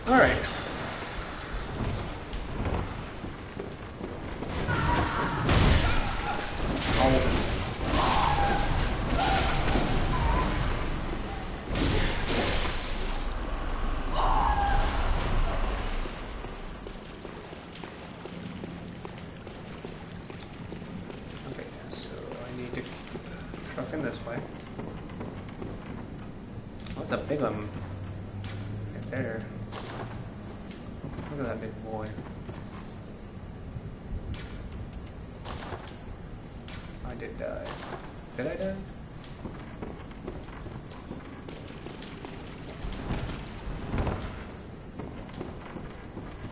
Alright. Okay, so I need to truck in this way. Oh, that's a big one. Right there. Look at that big boy. I did die. Did I die?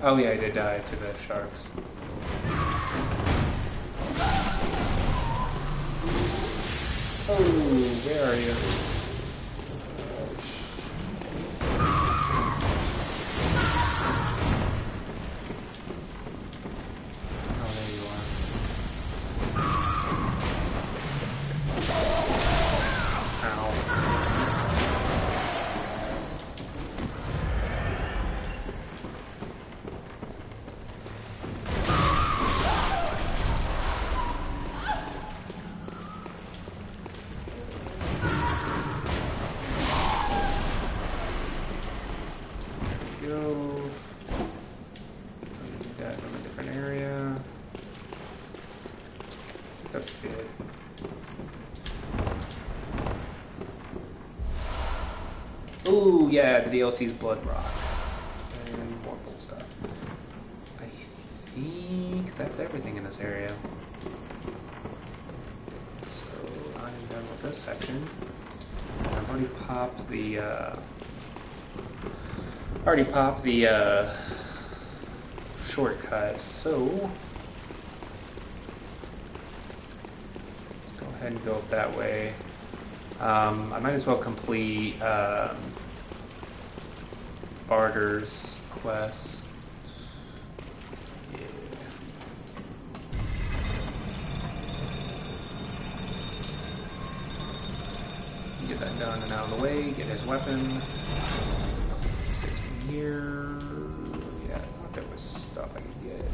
Oh yeah, I did die to the sharks. Oh, where are you? Oh, there you are. Ow. Go. Need that from a different area. That's good. Ooh, yeah, the DLC's Blood Rock. And more cool stuff. I think that's everything in this area. So I'm done with this section. I've already popped the shortcuts, so let's go ahead and go up that way. I might as well complete Barter's quest. Yeah. Get that done and out of the way, get his weapon. Takes me here. Yeah, I thought there was stuff I could get.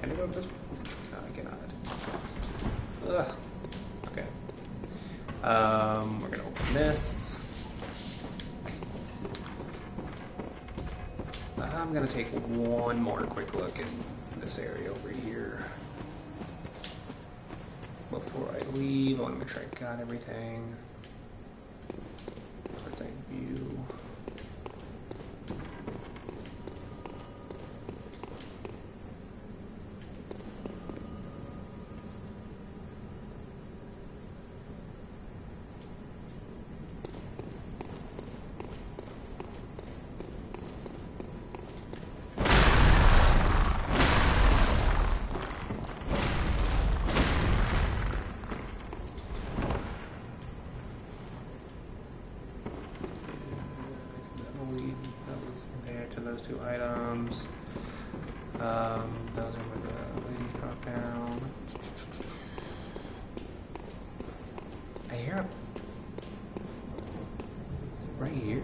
Can I go up this way? No, I cannot. Ugh. Okay. We're gonna open this. I'm gonna take one more quick look in this area over here. Before I leave, I want to make sure I got everything. Bird's eye view. Those two items. Those are where the ladies drop down. I hear it right here.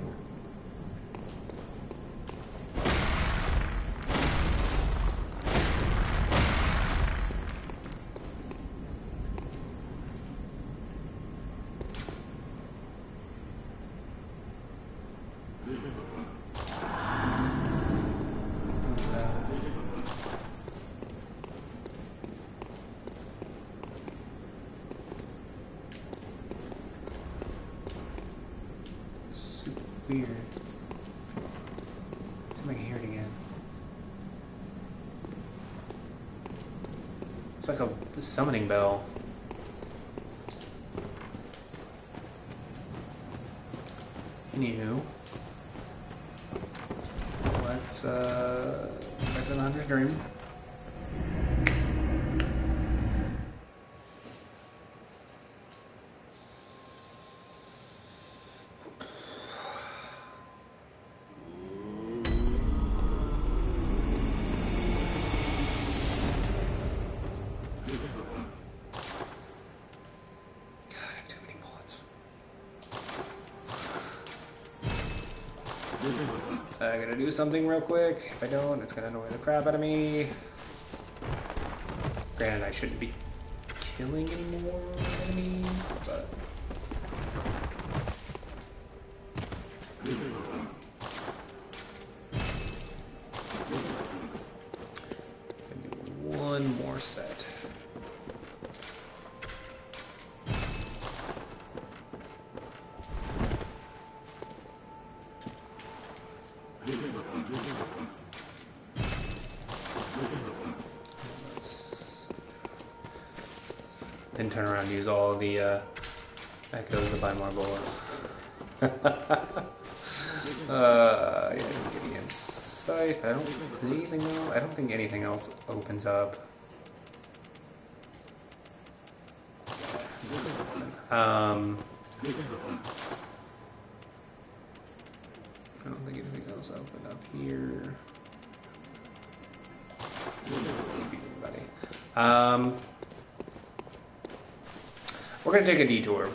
Weird. I can hear it again. It's like a summoning bell. Anywho, let's back to the Hunter's Dream. I gotta do something real quick. If I don't, it's gonna annoy the crap out of me. Granted, I shouldn't be killing any more enemies, but... do one more set. Then turn around and use all the echoes to buy more bullets. Yeah, getting in sight. I don't think anything else. I don't think anything else opens up. I don't think anything else opened up here. We're gonna take a detour.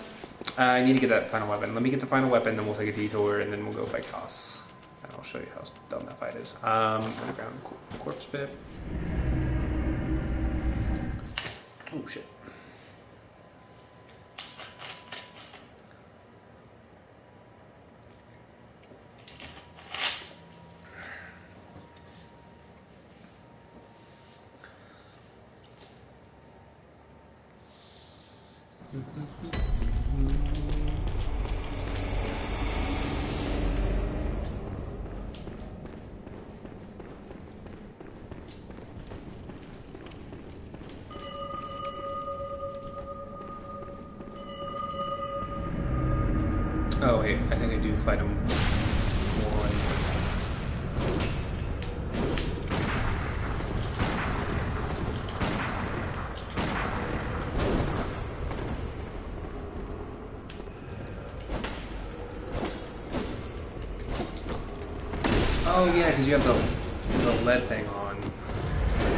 I need to get that final weapon. Let me get the final weapon, then we'll take a detour, and then we'll go fight Koss. And I'll show you how dumb that fight is. Underground corpse pit. Oh shit. Oh wait, I think I do fight him one. Oh yeah, because you have the lead thing on. Oh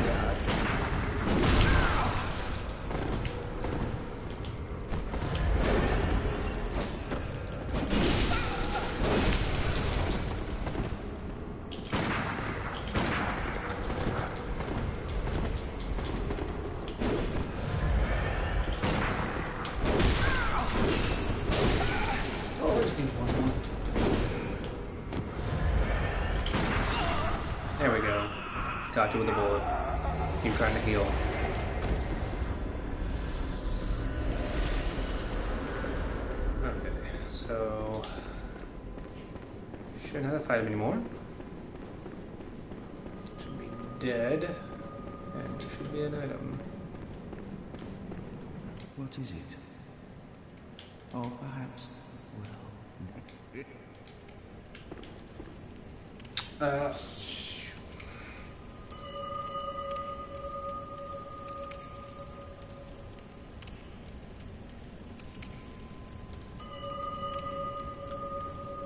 god. Oh, let's do one more. There we go. Got you with a bullet. Keep trying to heal. Okay, so shouldn't have to fight him anymore. Should be dead, and there should be an item.
What is it? Or perhaps, well...
I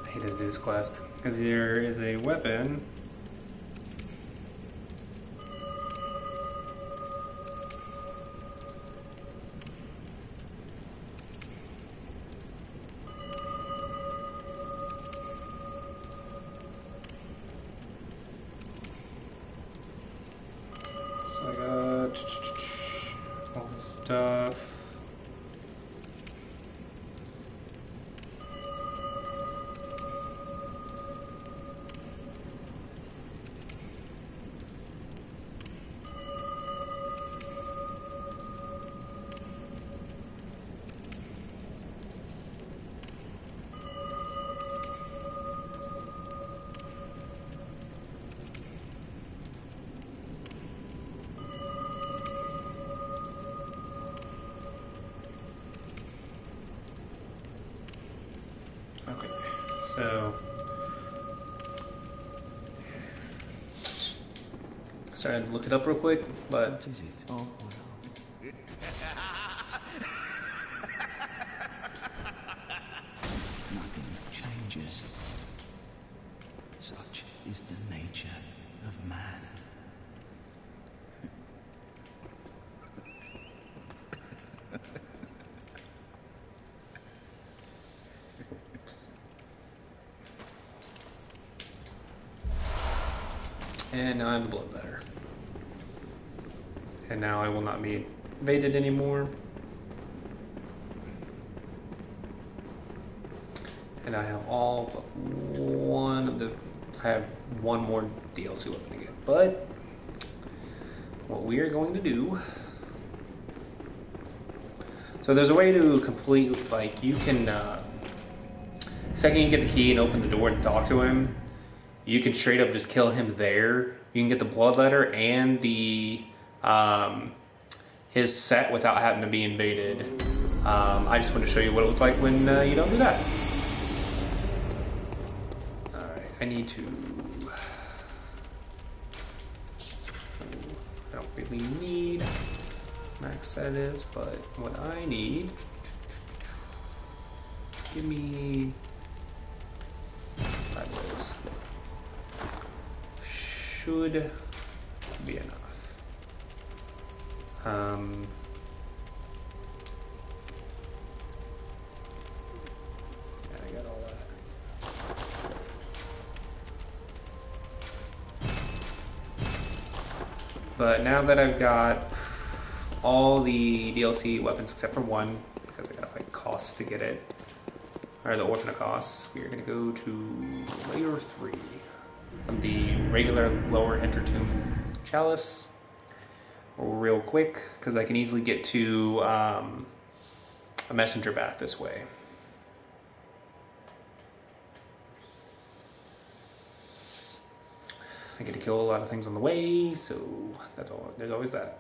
hate this dude's quest because there is a weapon. So I got all this stuff. Okay, so sorry, I had to look it up real quick, but
What is it? Oh, well... Nothing changes. Such is the nature of man.
And now I have a bloodletter. And now I will not be invaded anymore. And I have all but one of the... I have one more DLC weapon to get. But what we are going to do... So there's a way to complete... Like, you can... second you get the key and open the door to talk to him, you can straight up just kill him there. You can get the bloodletter and the... his set without having to be invaded. I just want to show you what it looks like when you don't do that. Alright, I need to... I don't really need max sedatives, but what I need... Give me 5 of those. Should be enough. Yeah, I got all that. But now that I've got all the DLC weapons except for one, because I got like costs to get it, or the Orphan costs, we are going to go to layer 3 of the regular lower Intertomb Chalice real quick, because I can easily get to a messenger bath this way. I get to kill a lot of things on the way, so that's all. There's always that.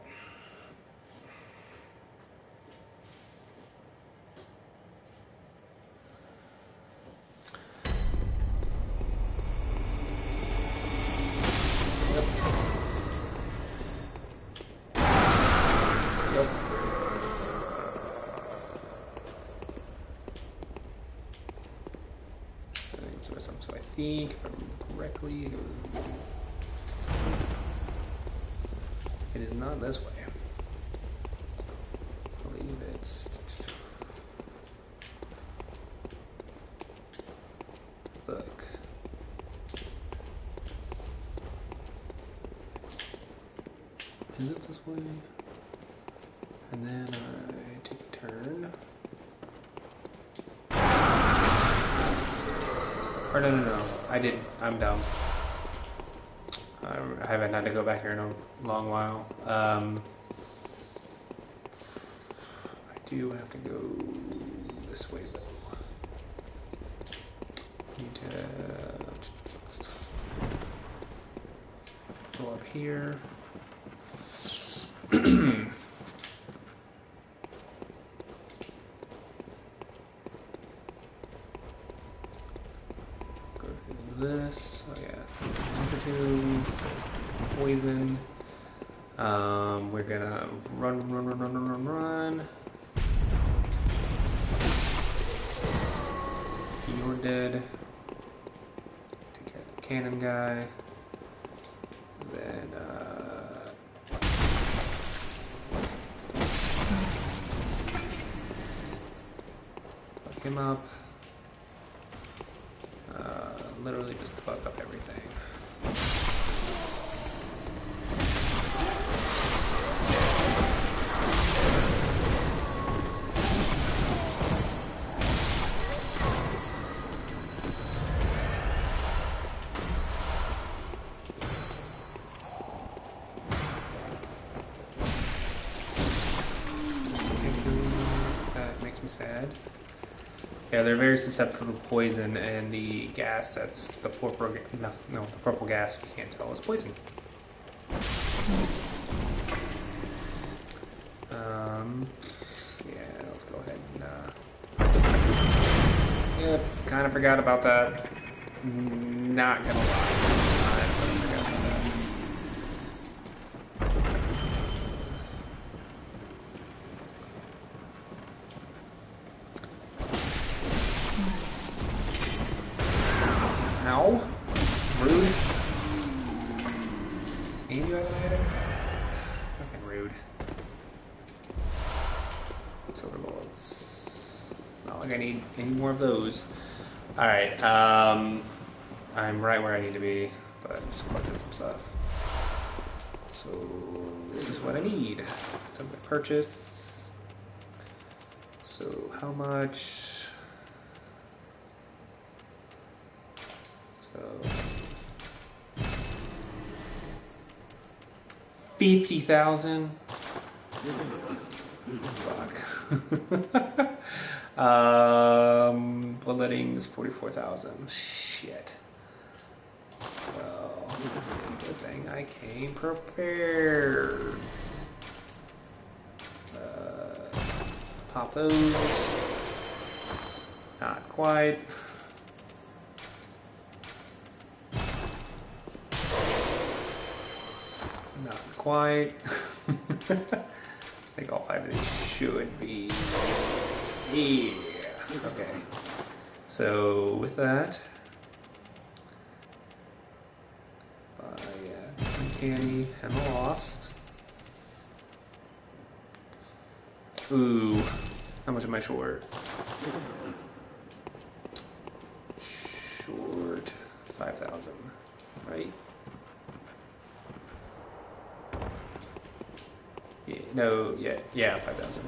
So I think, if I remember correctly, it is not this way. I believe it's... Look. Is it this way? And then I take a turn. Or no. I'm dumb. I haven't had to go back here in a long while. I do have to go this way though. Need to go up here. This, oh yeah, amplitudes, poison. We're gonna run. You're dead. Take care of the cannon guy. Then, fuck him up. Literally just fuck up everything. That makes me sad. Yeah, they're very susceptible to poison, and the gas that's the purple gas, if you can't tell, is poison. Yeah, let's go ahead and yep, kind of forgot about that. Not gonna lie, I forgot about that. Ow. Rude. And you have an item? Fucking rude. Silver bullets. It's not like I need any more of those. Alright, I'm right where I need to be, but I'm just collecting some stuff. So this is what I need. So I'm gonna purchase. So how much? So 50,000. Fuck. Bulleting is 44,000. Shit. Well, good thing I came prepared. Pop those. Not quite. Not quite. I think all 5 of these should be. Yeah. Okay. So with that, Uncanny and Lost. Ooh, how much am I short? Short 5,000, right? Yeah, no, yeah, 5,000.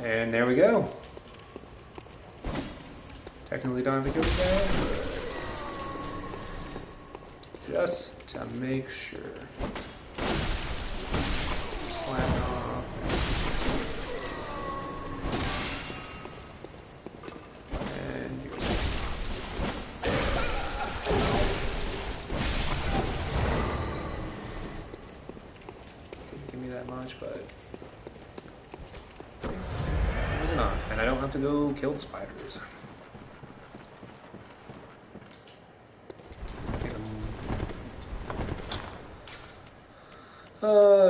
And there we go. Technically don't have to kill the guy, but just to make sure. Slap it off. And you didn't give me that much, but it was enough. And I don't have to go kill the spiders.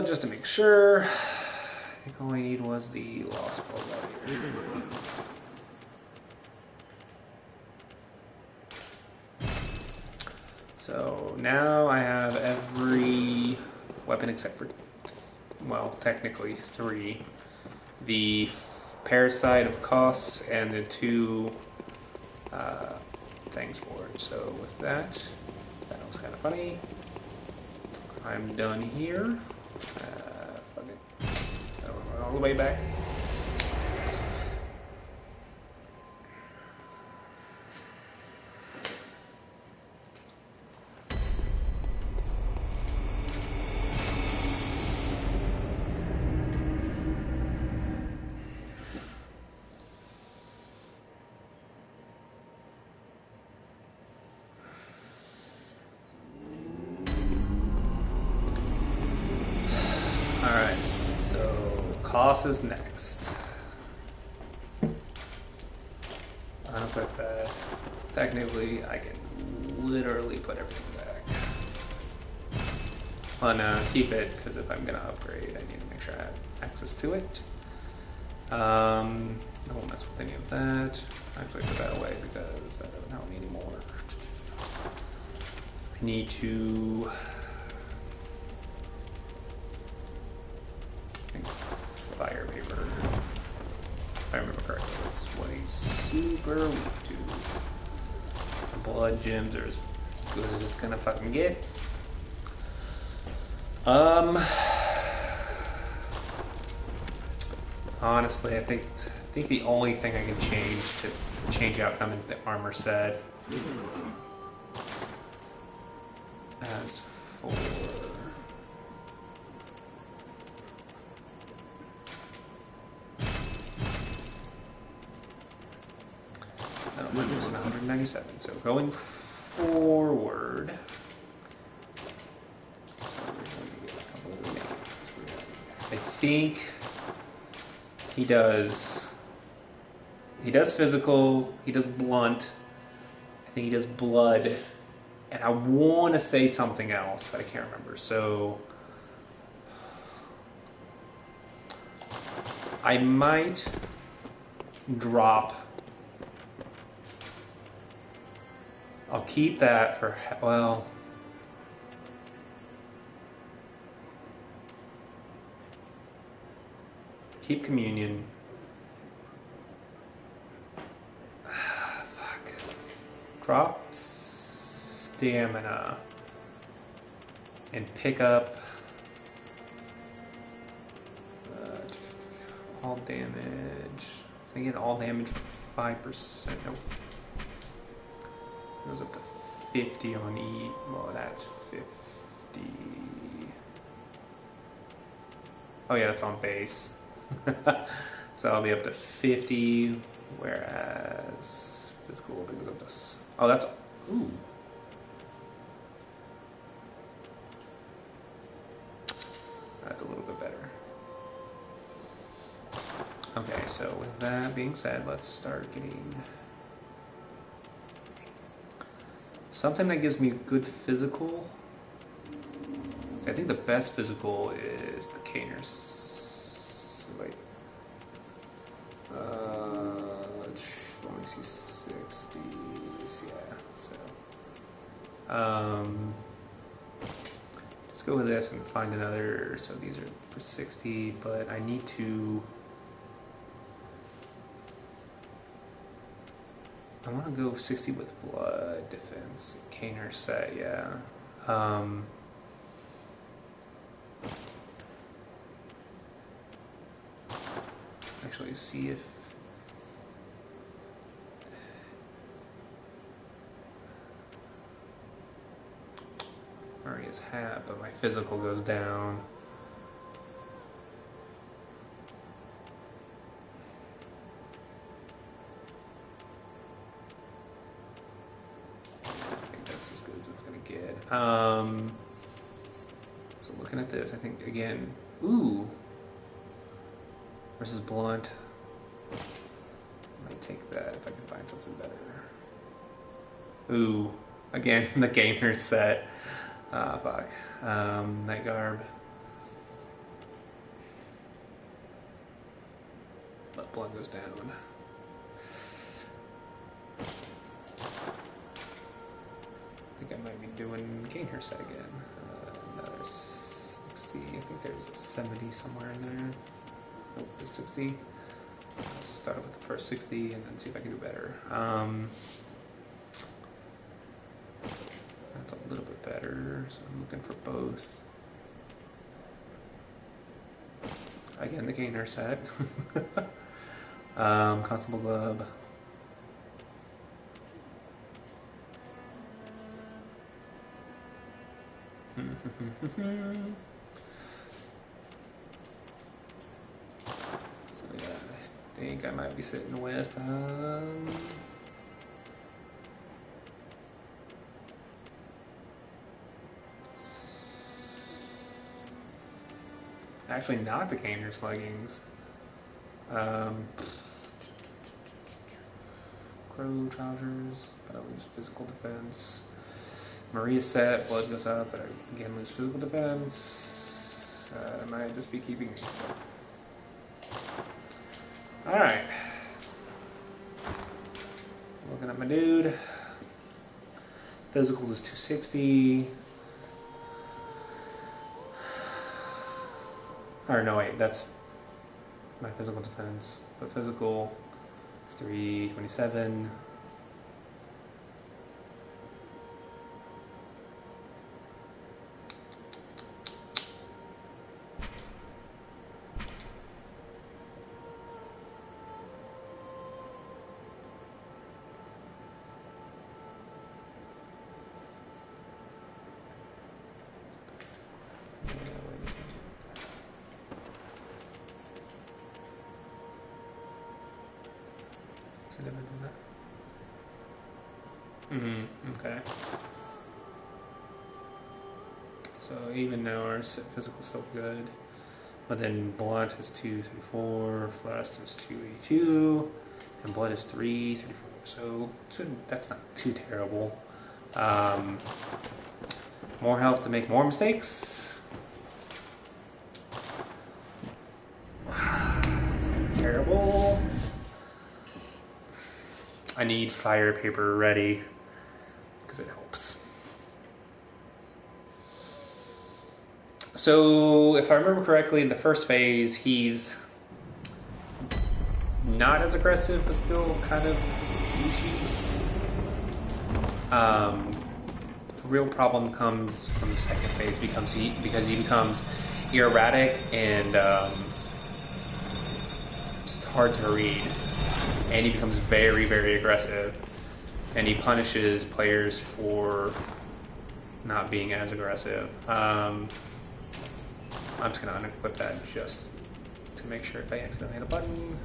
Just to make sure, I think all I need was the Lost Blood. So now I have every weapon except for, well, technically 3. The Parasite of Costs and the 2 things for it. So with that, that was kind of funny. I'm done here. Fuck it. I don't run all the way back. Alright, so Koss is next. Unequip that. Technically, I can literally put everything back. Well, no, keep it, because if I'm going to upgrade, I need to make sure I have access to it. I won't mess with any of that. Actually, put that away because that doesn't help me anymore. I need to... fire paper. If I remember correctly, that's what he's super weak to. Blood gems are as good as it's gonna fucking get. Honestly, I think the only thing I can change to change outcome is the armor set. As for mine was 197. So going forward, so we're going to get a couple of names. I think he does physical, he does blunt, I think he does blood, and I want to say something else, but I can't remember. So I might drop. I'll keep that for, well, Keep communion. Fuck. Drop stamina. And pick up all damage. I get all damage 5%. Nope. Goes up to 50 on E. Well, that's 50. Oh yeah, that's on base. So I'll be up to 50, whereas physical goes up to... Oh, that's... Ooh. That's a little bit better. Okay, so with that being said, let's start getting something that gives me good physical. I think the best physical is the Caners. Wait. Let me see, 60s, yeah, so. Let's go with this and find another, so these are for 60, but I need to, I want to go 60 with blood defense, Caner set, yeah. Actually see if Maria's hat, but my physical goes down. I think that's as good as it's gonna get. So looking at this, I think again, ooh, versus blunt. I might take that if I can find something better. Ooh, again, the gainer set. Ah, fuck. Night garb. But blood goes down. I think I might be doing gainer set again. Another 60. I think there's a 70 somewhere in there. Nope, there's 60. Let's start with the first 60 and then see if I can do better. That's a little bit better, so I'm looking for both. Again, the gainer set. Constable glove. So yeah, I think I might be sitting with actually not the Caners leggings. Crow trousers, but I lose physical defense. Maria set, blood goes up, but I again lose physical defense. I might just be keeping it. Alright. Looking at my dude. Physical is 260. Or no, wait, that's my physical defense. But physical is 327. Okay. So even now our physical is still good. But then blunt is 234, flask is 282, and blood is 334. So that's not too terrible. More health to make more mistakes. It's terrible. I need fire paper ready because it helps. So if I remember correctly, in the first phase, he's not as aggressive, but still kind of douchey. The real problem comes from the second phase because he becomes erratic and just hard to read, and he becomes very, very aggressive, and he punishes players for not being as aggressive. I'm just gonna unequip that just to make sure if I accidentally hit a button.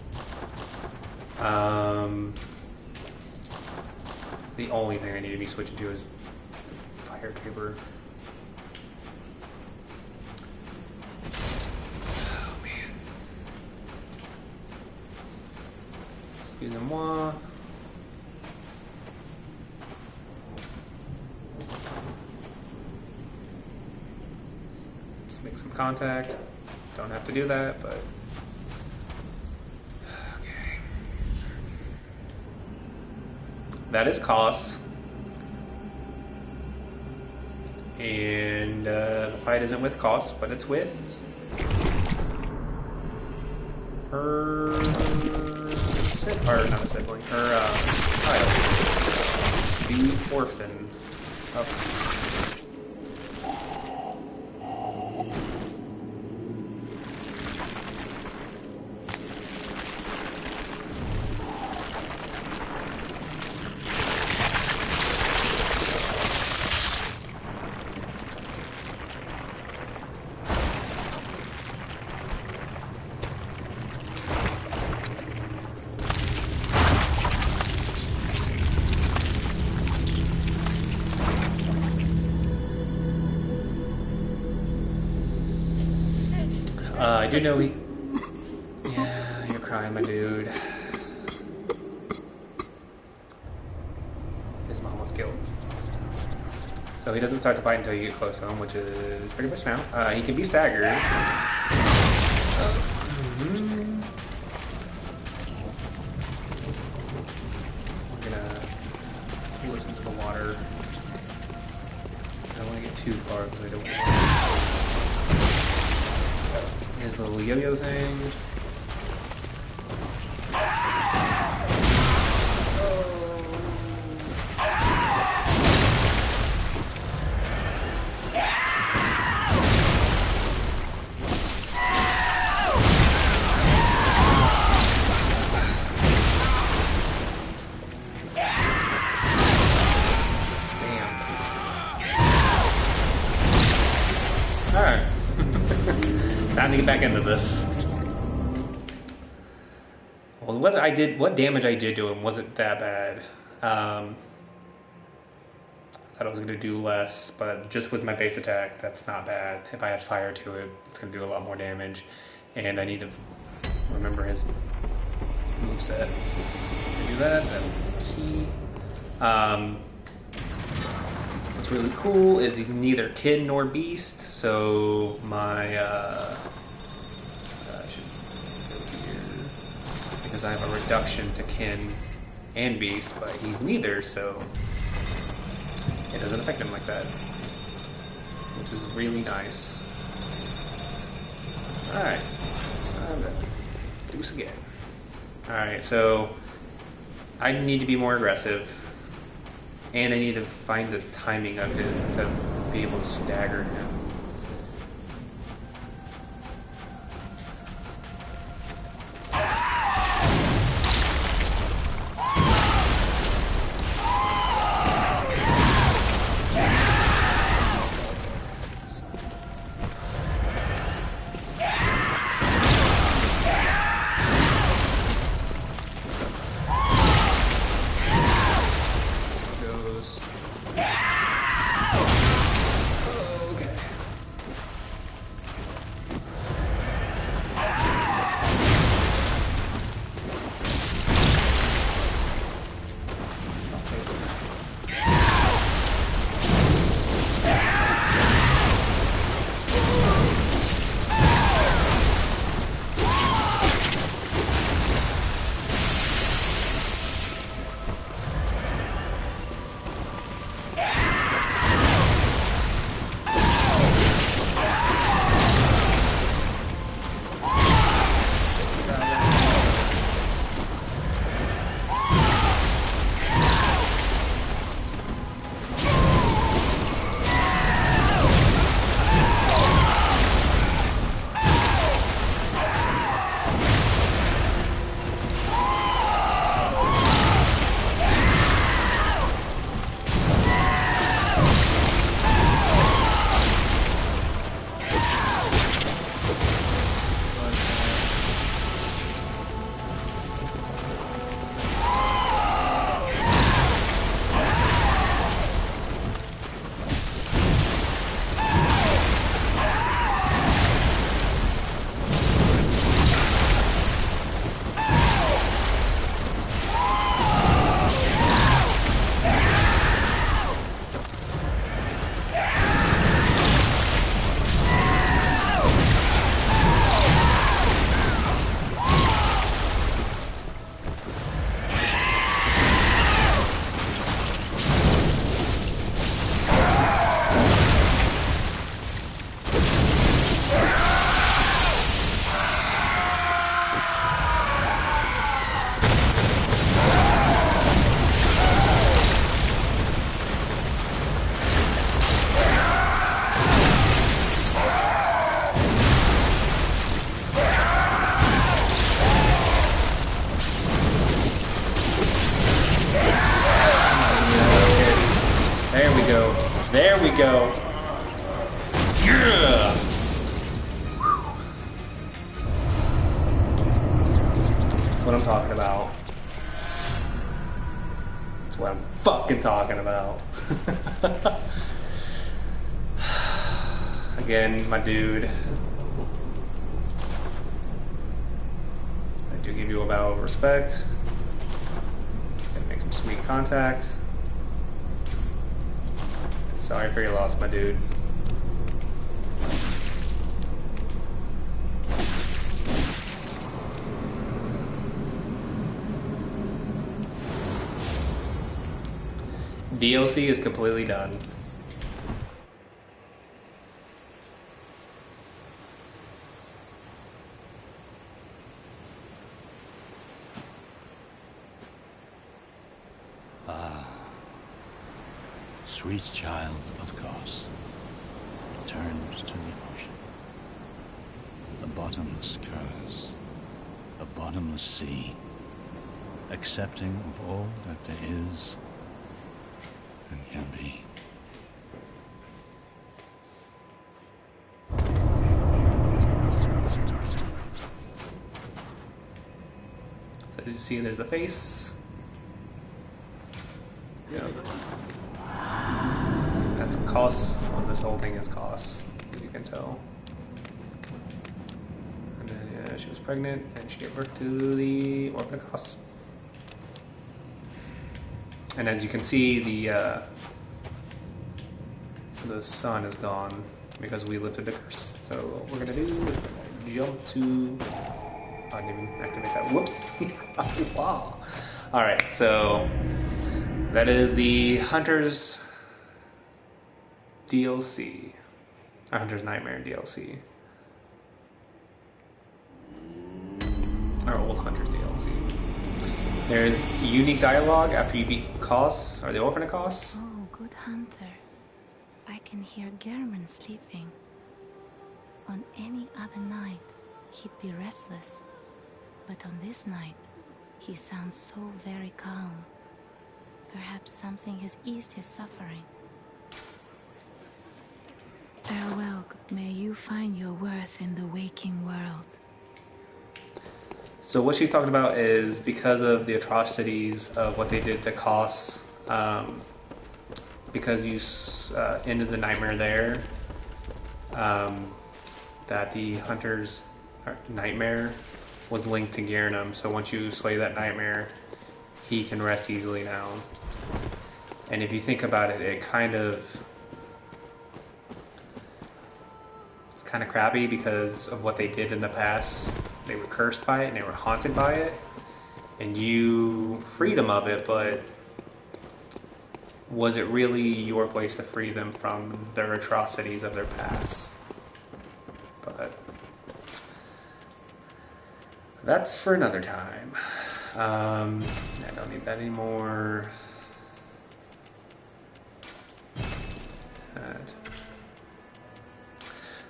The only thing I need to be switching to is the fire paper. Oh man. Excusez-moi. Let's make some contact. Don't have to do that, but that is Koss. And the fight isn't with Koss, but it's with her or not a sibling, her child, the orphan of I do know he... Yeah, you're crying, my dude. His mom was killed. So he doesn't start to fight until you get close to him, which is pretty much now. He can be staggered. We're gonna listen to the water. I don't want to get too far because I don't want his little yo-yo thing. Time to get back into this. Well, what damage I did to him wasn't that bad. I thought I was going to do less, but just with my base attack, that's not bad. If I add fire to it, it's going to do a lot more damage. And I need to remember his movesets. Do that, key. What's really cool is he's neither kid nor beast, so my I should go here because I have a reduction to kin and beast, but he's neither, so it doesn't affect him like that, which is really nice. Alright, so I'm gonna do this again. Alright, so I need to be more aggressive. And I need to find the timing of him to be able to stagger him. There we go. Yeah! That's what I'm talking about. That's what I'm fucking talking about. Again, my dude. I do give you a bow of respect. Gonna make some sweet contact. Sorry for your loss, my dude. DLC is completely done.
Sweet child of Kos, turned to the ocean. A bottomless curse, a bottomless sea, accepting of all that there is and can be.
So as you see, there's a face. Yep. That's Kos. Well, this whole thing is Kos, as you can tell. And then yeah, she was pregnant and she gave birth to the orphan of Kos. And as you can see, the sun is gone because we lifted the curse. So what we're gonna do is we're gonna jump to. I didn't even activate that. Whoops! Wow. All right, so that is the Hunter's DLC, Hunter's Nightmare DLC, or Old Hunter's DLC. There's unique dialogue after you beat Kos, or the Orphan of Kos.
Oh, good hunter. I can hear German sleeping. On any other night, he'd be restless. But on this night, he sounds so very calm. Perhaps something has eased his suffering. Farewell. May you find your worth in the waking world.
So what she's talking about is because of the atrocities of what they did to Kos, because you ended the nightmare there, that the Hunter's nightmare was linked to Garnum. So once you slay that nightmare, he can rest easily now. And if you think about it, it's kind of crappy because of what they did in the past. They were cursed by it and they were haunted by it, and you freed them of it, but was it really your place to free them from their atrocities of their past? But that's for another time. I don't need that anymore.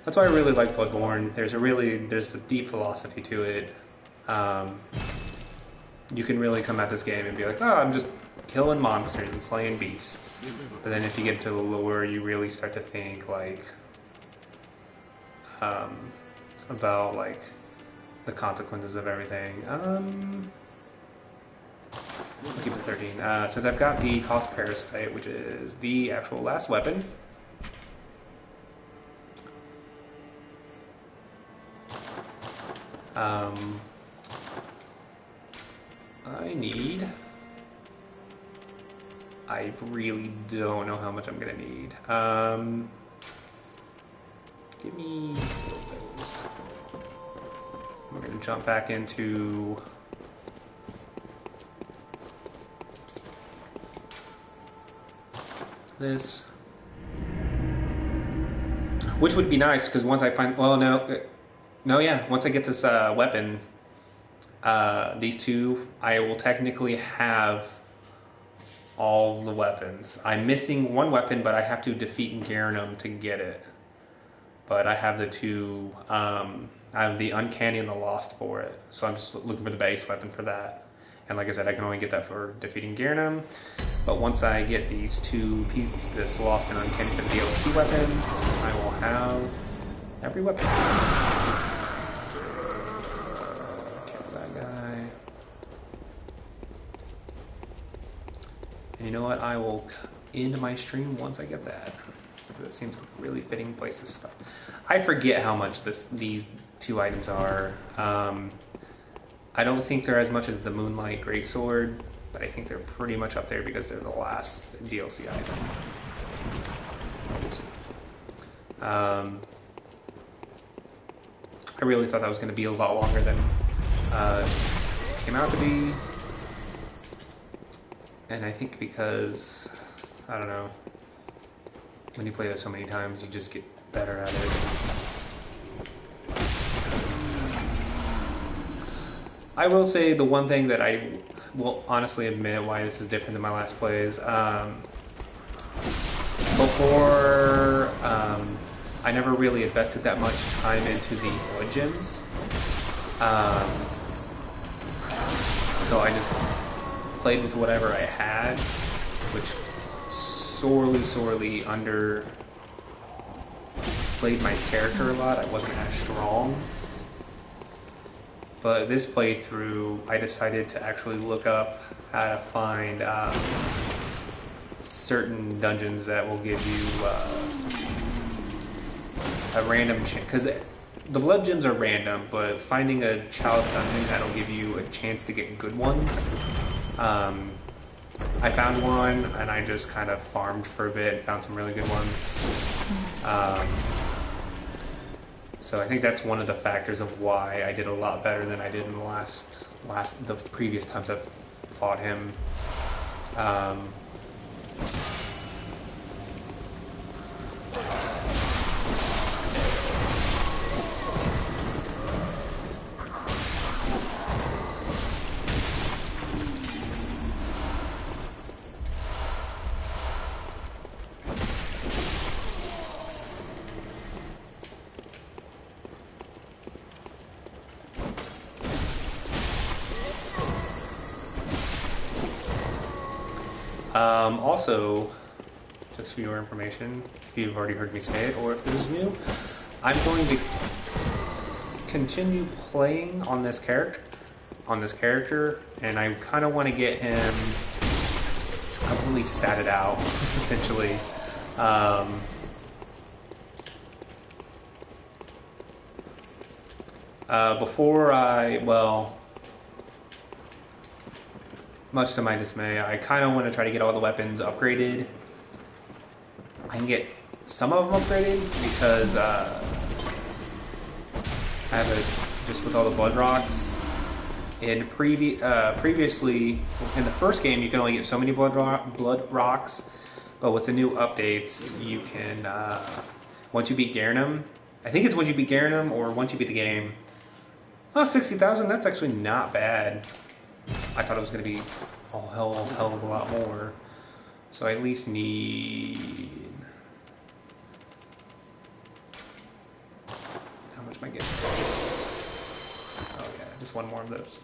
That's why I really like Bloodborne. There's a deep philosophy to it. You can really come at this game and be like, oh, I'm just killing monsters and slaying beasts. But then if you get to the lore, you really start to think like about like the consequences of everything. I'll keep it 13. Since I've got the Kos Parasite, which is the actual last weapon. I really don't know how much I'm gonna need. Give me those. We're gonna jump back into this, which would be nice because once I find, well, yeah, once I get this weapon, these two, I will technically have all the weapons. I'm missing one weapon, but I have to defeat Garnum to get it. But I have the two, I have the Uncanny and the Lost for it. So I'm just looking for the base weapon for that. And like I said, I can only get that for defeating Garnum. But once I get these 2 pieces, this Lost and Uncanny for the DLC weapons, I will have every weapon. Kill that guy. And you know what? I will end my stream once I get that. It seems like a really fitting place to stop. I forget how much these 2 items are. I don't think they're as much as the Moonlight Greatsword, but I think they're pretty much up there because they're the last DLC item. We'll see. I really thought that was going to be a lot longer than it came out to be. And I think because, I don't know, when you play this so many times, you just get better at it. I will say the one thing that I will honestly admit why this is different than my last plays. Before, I never really invested that much time into the blood gems. So I just played with whatever I had, which sorely underplayed my character a lot. I wasn't as strong. But this playthrough, I decided to actually look up how to find certain dungeons that will give you a random chance. Because the blood gems are random, but finding a chalice dungeon that'll give you a chance to get good ones. I found one, and I just kind of farmed for a bit and found some really good ones. So I think that's one of the factors of why I did a lot better than I did in the previous times I've fought him. Also, just for your information, if you've already heard me say it, or if this is new, I'm going to continue playing on this character, and I kind of want to get him completely statted out, essentially. Much to my dismay, I kind of want to try to get all the weapons upgraded. I can get some of them upgraded because I have just with all the blood rocks. Previously, in the first game, you can only get so many blood rocks, but with the new updates, you can, once you beat Garnum, I think it's once you beat Garnum or once you beat the game. Oh, 60,000, that's actually not bad. I thought it was going to be a hell of a lot more. So I at least need... How much am I getting? Oh yeah, just one more of those.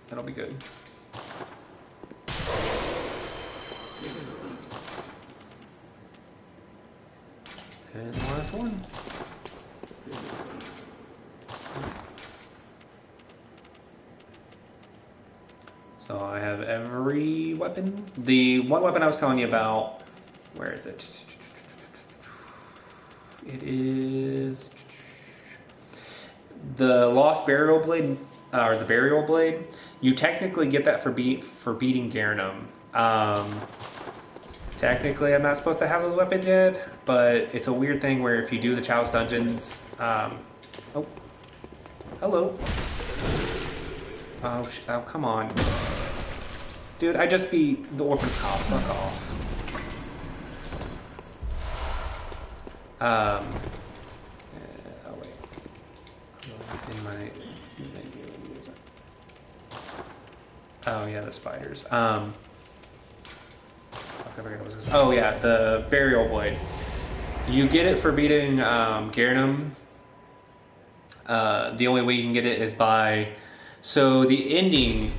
That'll be good. And last one. So I have every weapon. The one weapon I was telling you about, where is it? It is the Lost Burial Blade, or the Burial Blade. You technically get that for beating Garnum. Technically, I'm not supposed to have those weapons yet, but it's a weird thing where if you do the Chalice dungeons, oh, hello. Oh, come on. Dude, I just beat the Orphan House. Fuck off. Oh, wait. In my menu. Oh, yeah, the spiders. I forget what was this. Oh, yeah, the Burial Blade. You get it for beating Garnum. The only way you can get it is by... So the ending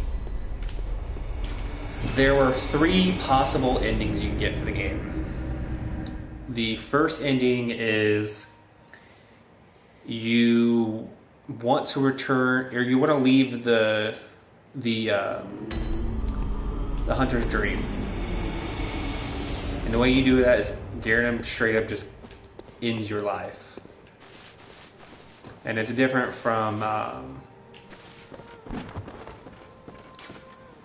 there were 3 possible endings you can get for the game. The first ending is you want to return, or you want to leave the hunter's dream, and the way you do that is Garnham straight up just ends your life, and it's different from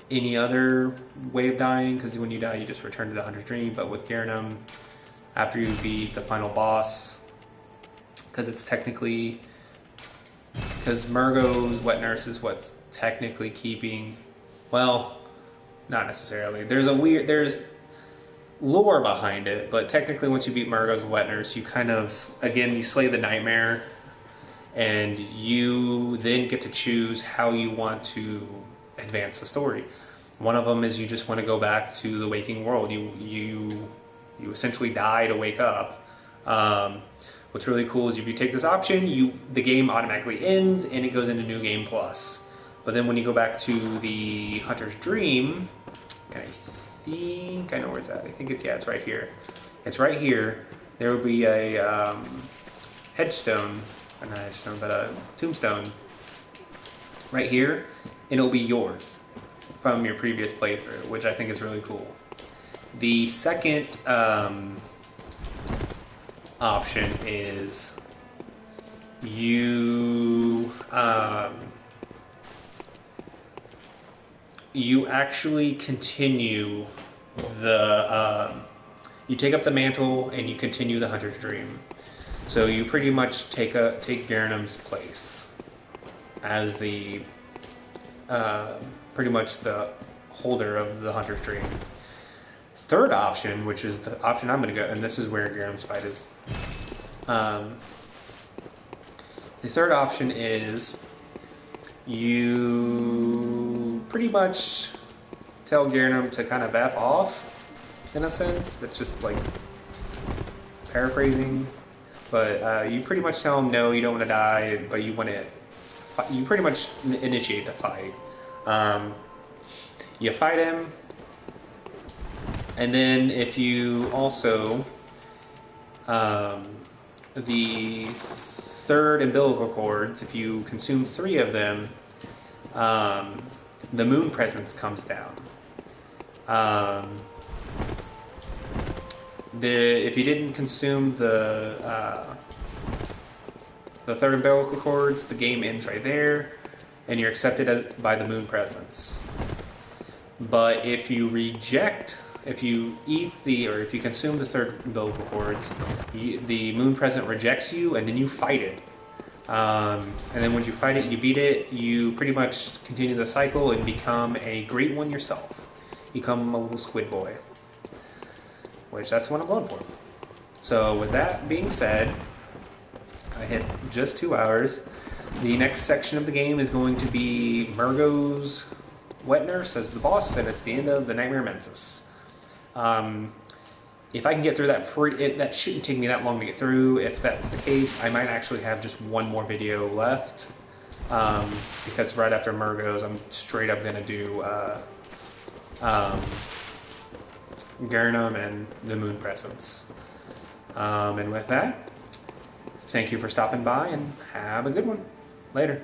any other way of dying, because when you die you just return to the hunter's dream. But with Garnham, after you beat the final boss, because Murgo's wet nurse is what's technically keeping, well, not necessarily. There's lore behind it, but technically once you beat Murgo's wet nurse, you kind of, again, you slay the nightmare, and you then get to choose how you want to advance the story. One of them is you just want to go back to the waking world. You essentially die to wake up. What's really cool is if you take this option, the game automatically ends and it goes into New Game Plus. But then when you go back to the Hunter's Dream, and I think I know where it's at. I think it's right here. It's right here. There will be a headstone, or not a headstone, but a tombstone right here, and it'll be yours from your previous playthrough, which I think is really cool. The second option is you actually continue you take up the mantle and you continue the Hunter's Dream. So you pretty much take Garnham's place as the pretty much the holder of the Hunter's Dream. Third option, which is the option I'm going to go, and this is where Garnham's fight is. The third option is you pretty much tell Garnham to kind of F off, in a sense. That's just like paraphrasing, but you pretty much tell him no, you don't want to die, but you pretty much initiate the fight. You fight him, and then if you also the third umbilical cords, if you consume 3 of them, the moon presence comes down. If you didn't consume the third umbilical cords, the game ends right there, and you're accepted by the moon presence. But if you consume the third umbilical cords, the moon present rejects you, and then you fight it. And then when you fight it, you beat it, you pretty much continue the cycle and become a great one yourself. You become a little squid boy. Which, that's one of Bloodborne. So with that being said, I hit just 2 hours. The next section of the game is going to be Murgo's wet nurse as the boss, and it's the end of the Nightmare Mensis. If I can get through that, that shouldn't take me that long to get through. If that's the case, I might actually have just one more video left, because right after Murgo's, I'm straight up going to do Garnham and the Moon Presence. And with that, thank you for stopping by, and have a good one. Later.